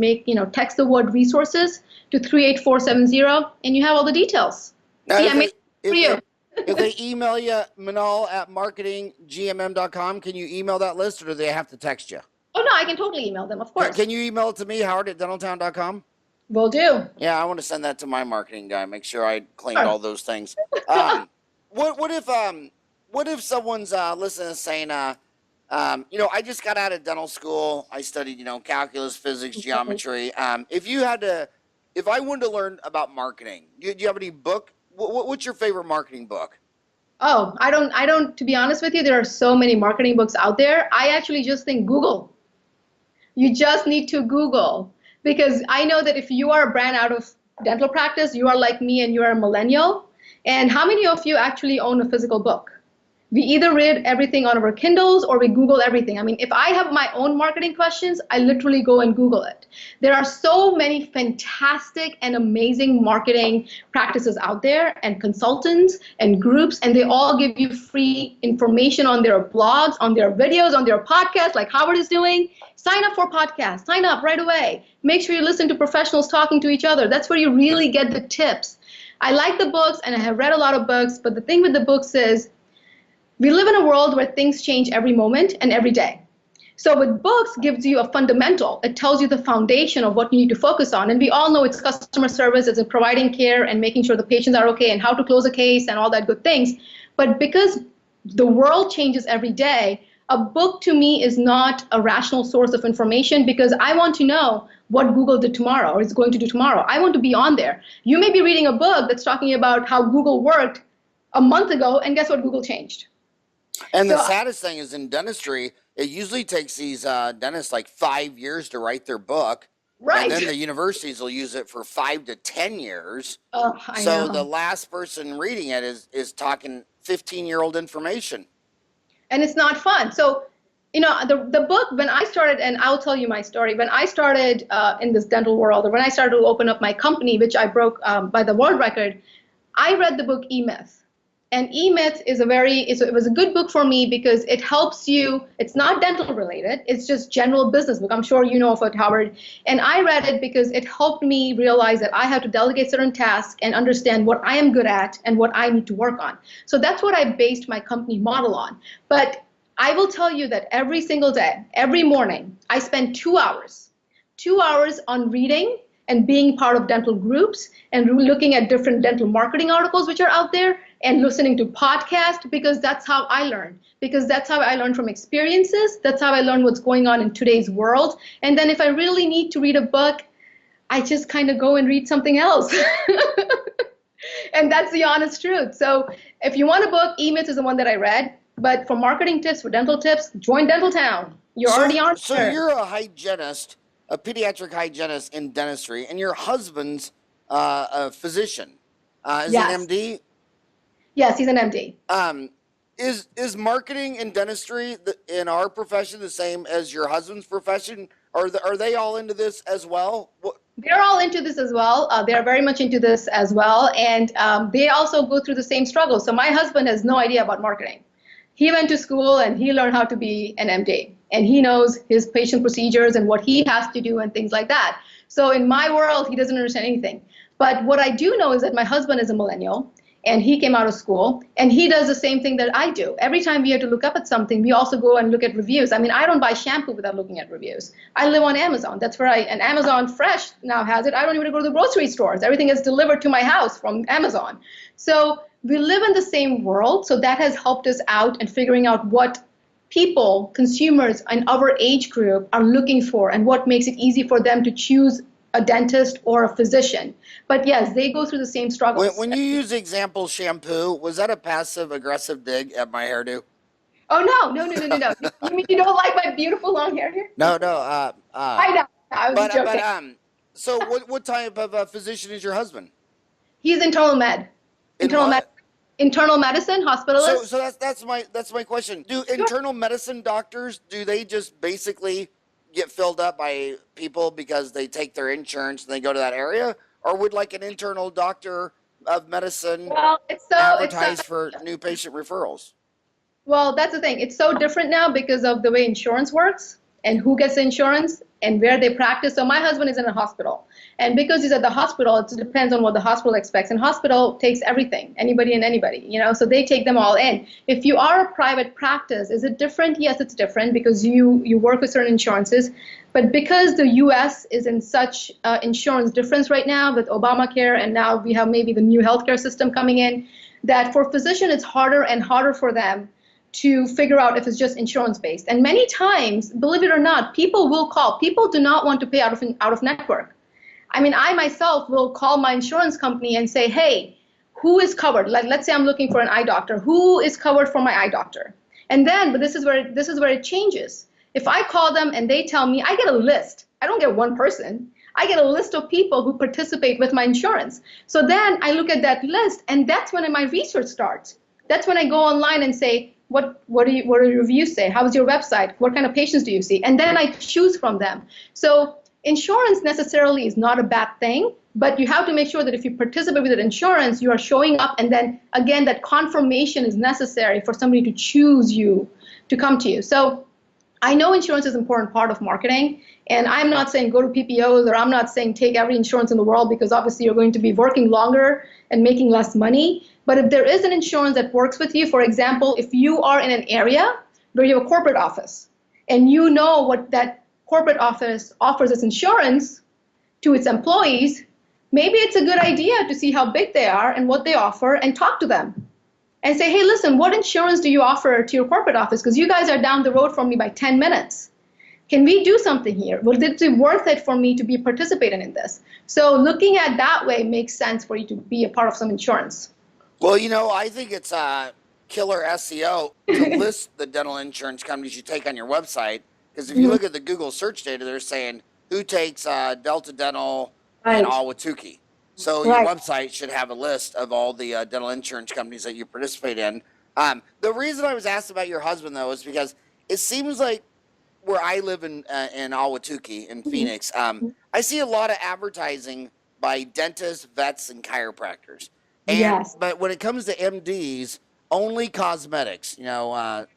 text the word resources to 38470, and you have all the details. Now, See, I made it for you. If they email you, Minal at marketinggmm.com, can you email that list, or do they have to text you? Oh, no, I can totally email them, of course. Can you email it to me, Howard at dentaltown.com? Will do. Yeah, I want to send that to my marketing guy. Make sure I claimed all those things. What if someone's listening and saying, I just got out of dental school. I studied, calculus, physics, geometry. If I wanted to learn about marketing, do you have any book? What's your favorite marketing book? Oh, I don't, to be honest with you, there are so many marketing books out there. I actually just think Google. You just need to Google. Because I know that if you are a brand out of dental practice, you are like me and you are a millennial. And how many of you actually own a physical book? We either read everything on our Kindles or we Google everything. I mean, if I have my own marketing questions, I literally go and Google it. There are so many fantastic and amazing marketing practices out there and consultants and groups, and they all give you free information on their blogs, on their videos, on their podcasts like Howard is doing. Sign up for podcasts. Sign up right away. Make sure you listen to professionals talking to each other. That's where you really get the tips. I like the books, and I have read a lot of books, but the thing with the books is we live in a world where things change every moment and every day. So with books gives you a fundamental. It tells you the foundation of what you need to focus on. And we all know it's customer service, it's in providing care and making sure the patients are okay and how to close a case and all that good things. But because the world changes every day, a book to me is not a rational source of information because I want to know what Google did tomorrow or is going to do tomorrow. I want to be on there. You may be reading a book that's talking about how Google worked a month ago, and guess what? Google changed. And the saddest thing is in dentistry, it usually takes these dentists like 5 years to write their book. Right. And then the universities will use it for 5 to 10 years. Oh, I So know. the last person reading it is talking 15-year-old information. And it's not fun. So, the book, when I started, and I'll tell you my story, when I started in this dental world, or when I started to open up my company, which I broke by the world record, I read the book E-Myth. And E-Myth it was a good book for me because it helps you. It's not dental related. It's just general business book. I'm sure you know of it, Howard. And I read it because it helped me realize that I have to delegate certain tasks and understand what I am good at and what I need to work on. So that's what I based my company model on. But I will tell you that every single day, every morning, I spend 2 hours on reading and being part of dental groups and looking at different dental marketing articles which are out there and listening to podcasts, because that's how I learn. Because that's how I learn from experiences. That's how I learn what's going on in today's world. And then if I really need to read a book, I just kind of go and read something else. And that's the honest truth. So if you want a book, E-Myth is the one that I read. But for marketing tips, for dental tips, join Dentaltown. You're already on So there. you're a hygienist, a pediatric hygienist in dentistry, and your husband's a physician. Is Yes. an MD? Yes, he's an MD. Is marketing in dentistry in our profession the same as your husband's profession? Are they all into this as well? They're all into this as well. They're very much into this as well. And they also go through the same struggle. So my husband has no idea about marketing. He went to school and he learned how to be an MD. And he knows his patient procedures and what he has to do and things like that. So in my world, he doesn't understand anything. But what I do know is that my husband is a millennial. And he came out of school, and he does the same thing that I do. Every time we have to look up at something, we also go and look at reviews. I mean, I don't buy shampoo without looking at reviews. I live on Amazon. That's where and Amazon Fresh now has it. I don't even go to the grocery stores. Everything is delivered to my house from Amazon. So we live in the same world, so that has helped us out in figuring out what people, consumers in our age group are looking for and what makes it easy for them to choose a dentist or a physician. But yes, they go through the same struggles. When you use example shampoo, was that a passive aggressive dig at my hairdo? Oh, no. You mean you don't like my beautiful long hair here? No. I know. I was joking. So what type of physician is your husband? He's internal med. Internal medicine, hospitalist. So that's my question. Do internal medicine doctors, do they just basically get filled up by people because they take their insurance and they go to that area? Or would like an internal doctor of medicine advertise for new patient referrals? Well, that's the thing. It's so different now because of the way insurance works and who gets the insurance and where they practice. So my husband is in a hospital. And because he's at the hospital, it depends on what the hospital expects. And hospital takes everything, anybody and anybody, so they take them all in. If you are a private practice, is it different? Yes, it's different because you work with certain insurances. But because the U.S. is in such insurance difference right now with Obamacare, and now we have maybe the new healthcare system coming in, that for physicians, it's harder and harder for them to figure out if it's just insurance-based. And many times, believe it or not, people will call. People do not want to pay out of network. I mean, I myself will call my insurance company and say, hey, who is covered? Like, let's say I'm looking for an eye doctor. Who is covered for my eye doctor? And then, but this is where it changes. If I call them and they tell me, I get a list. I don't get one person. I get a list of people who participate with my insurance. So then I look at that list, and that's when my research starts. That's when I go online and say, what do your reviews say? How's your website? What kind of patients do you see? And then I choose from them. So insurance necessarily is not a bad thing, but you have to make sure that if you participate with insurance, you are showing up, and then again, that confirmation is necessary for somebody to choose you, to come to you. So I know insurance is an important part of marketing, and I'm not saying go to PPOs, or I'm not saying take every insurance in the world, because obviously you're going to be working longer and making less money. But if there is an insurance that works with you, for example, if you are in an area where you have a corporate office and you know what that corporate office offers as insurance to its employees, maybe it's a good idea to see how big they are and what they offer and talk to them and say, hey, listen, what insurance do you offer to your corporate office? Because you guys are down the road from me by 10 minutes. Can we do something here? Will it be worth it for me to be participating in this? So looking at that way makes sense for you to be a part of some insurance. Well, I think it's killer SEO to list the dental insurance companies you take on your website. Because if you look at the Google search data, they're saying who takes Delta Dental in Ahwatukee. So your website should have a list of all the dental insurance companies that you participate in. The reason I was asked about your husband, though, is because it seems like where I live in Ahwatukee, in Phoenix, I see a lot of advertising by dentists, vets, and chiropractors. And, but when it comes to MDs, only cosmetics,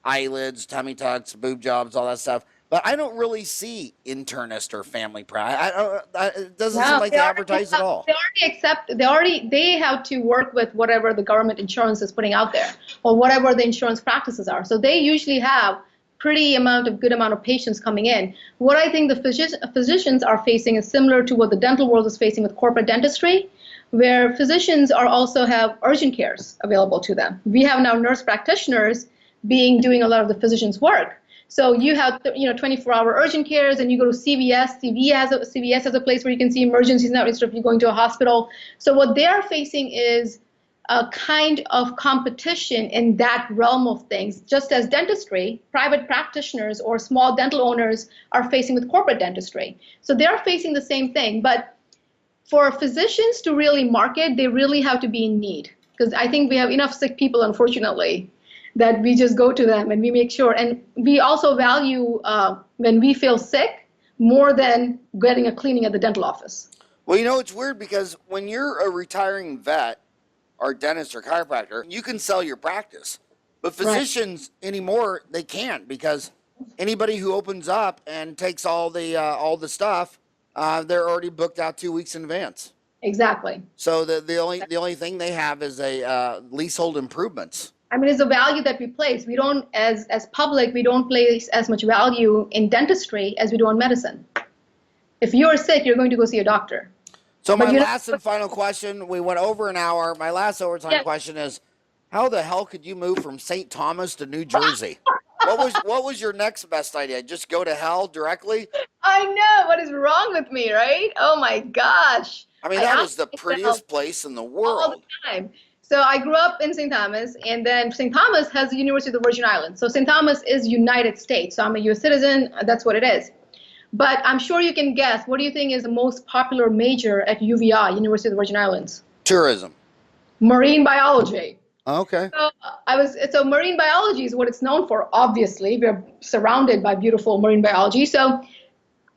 eyelids, tummy tucks, boob jobs, all that stuff. But I don't really see internist or family practice. It doesn't seem like they advertise at all. They have to work with whatever the government insurance is putting out there or whatever the insurance practices are. So they usually have good amount of patients coming in. What I think the physicians are facing is similar to what the dental world is facing with corporate dentistry, where physicians also have urgent cares available to them. We have now nurse practitioners doing a lot of the physicians' work. So you have 24-hour urgent cares, and you go to CVS. CVS has a place where you can see emergencies now instead of you going to a hospital. So what they are facing is a kind of competition in that realm of things, just as dentistry, private practitioners or small dental owners are facing with corporate dentistry. So they are facing the same thing. But for physicians to really market, they really have to be in need, because I think we have enough sick people, unfortunately, that we just go to them and we make sure. And we also value when we feel sick more than getting a cleaning at the dental office. Well, it's weird because when you're a retiring vet or dentist or chiropractor, you can sell your practice. But physicians anymore, they can't, because anybody who opens up and takes all the stuff, they're already booked out 2 weeks in advance. Exactly. So the only thing they have is a leasehold improvements. I mean, it's a value that we place. We don't, as public, we don't place as much value in dentistry as we do on medicine. If you're sick, you're going to go see a doctor. So my last and final question, we went over an hour. My last overtime question is, how the hell could you move from St. Thomas to New Jersey? What was your next best idea? Just go to hell directly? I know. What is wrong with me, right? Oh, my gosh. I mean, that was the prettiest place in the world. All the time. So I grew up in St. Thomas, and then St. Thomas has the University of the Virgin Islands. So St. Thomas is United States. So I'm a U.S. citizen. That's what it is. But I'm sure you can guess, what do you think is the most popular major at UVI, University of the Virgin Islands? Tourism. Marine biology. Okay. So marine biology is what it's known for, obviously. We're surrounded by beautiful marine biology. So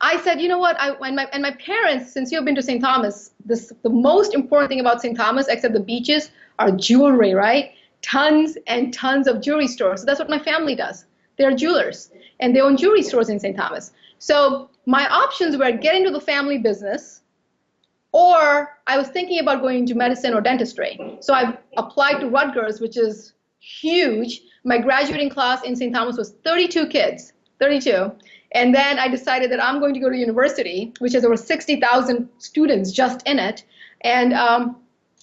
I said, you know what, and my parents, since you've been to St. Thomas, the most important thing about St. Thomas, except the beaches, are jewelry, right? Tons and tons of jewelry stores. So that's what my family does. They're jewelers, and they own jewelry stores in St. Thomas. So my options were get into the family business, or I was thinking about going into medicine or dentistry. So I applied to Rutgers, which is huge. My graduating class in St. Thomas was 32 kids, 32. And then I decided that I'm going to go to university, which has over 60,000 students just in it. And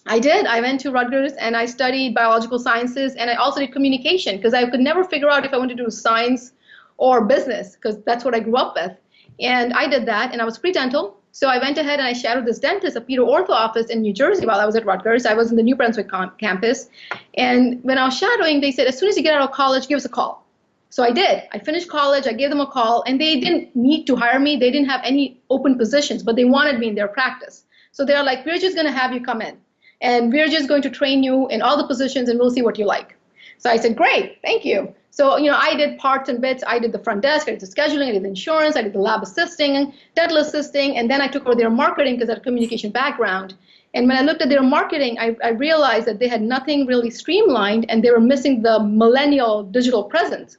I did. I went to Rutgers and I studied biological sciences, and I also did communication, because I could never figure out if I wanted to do science or business, because that's what I grew up with. And I did that, and I was pre-dental. So I went ahead and I shadowed this dentist, a Peter Ortho office in New Jersey while I was at Rutgers. I was in the New Brunswick campus. And when I was shadowing, they said, as soon as you get out of college, give us a call. So I did. I finished college. I gave them a call, and they didn't need to hire me. They didn't have any open positions, but they wanted me in their practice. So they're like, we're just going to have you come in, and we're just going to train you in all the positions, and we'll see what you like. So I said, great, thank you. So, I did parts and bits. I did the front desk, I did the scheduling, I did the insurance, I did the lab assisting, dental assisting, and then I took over their marketing because I had a communication background. And when I looked at their marketing, I realized that they had nothing really streamlined, and they were missing the millennial digital presence.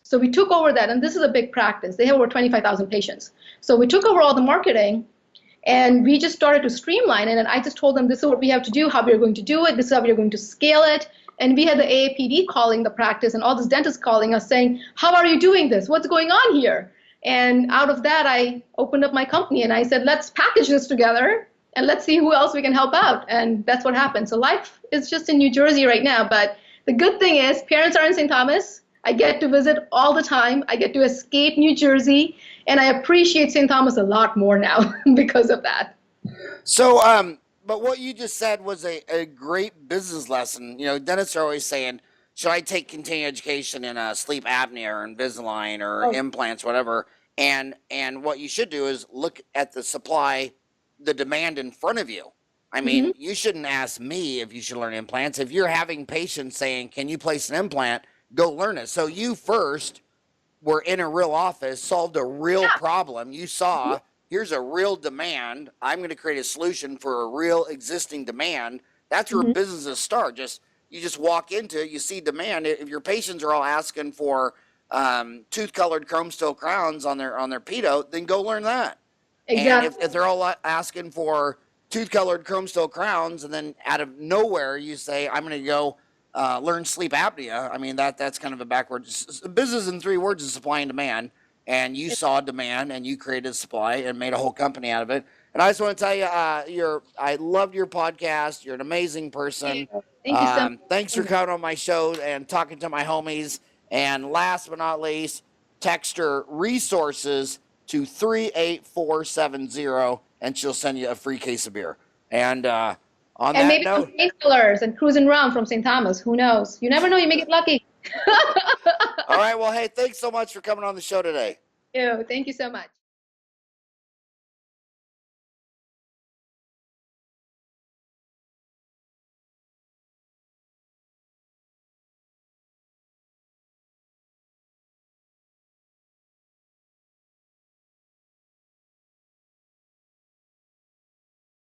So we took over that, and this is a big practice. They have over 25,000 patients. So we took over all the marketing, and we just started to streamline it. And I just told them, this is what we have to do, how we are going to do it, this is how we are going to scale it. And we had the AAPD calling the practice, and all these dentists calling us saying, how are you doing this? What's going on here? And out of that, I opened up my company, and I said, let's package this together, and let's see who else we can help out. And that's what happened. So life is just in New Jersey right now. But the good thing is parents are in St. Thomas. I get to visit all the time. I get to escape New Jersey. And I appreciate St. Thomas a lot more now because of that. So, but what you just said was a great business lesson. Dentists are always saying, should I take continuing education in sleep apnea or Invisalign or Oh. implants, whatever? And what you should do is look at the supply, the demand in front of you. I mean, you shouldn't ask me if you should learn implants. If you're having patients saying, can you place an implant, go learn it. So you first were in a real office, solved a real problem. You saw, here's a real demand. I'm going to create a solution for a real existing demand. That's where businesses start. You just walk into it, you see demand. If your patients are all asking for tooth-colored chrome steel crowns on their pedo, then go learn that. Exactly. And if they're all asking for tooth-colored chrome steel crowns, and then out of nowhere you say, I'm going to go learn sleep apnea. I mean, that's kind of a backwards business. In 3 words is supply and demand. And you saw demand and you created supply and made a whole company out of it. And I just want to tell you, I loved your podcast. You're an amazing person. Thank you so much. Thanks for coming on my show and talking to my homies. And last but not least, text her resources to 38470 and she'll send you a free case of beer. And on And that maybe note, some painkillers and cruising around from St. Thomas. Who knows? You never know. You may get lucky. all right. Well, hey, thanks so much for coming on the show today. Ew, thank you so much.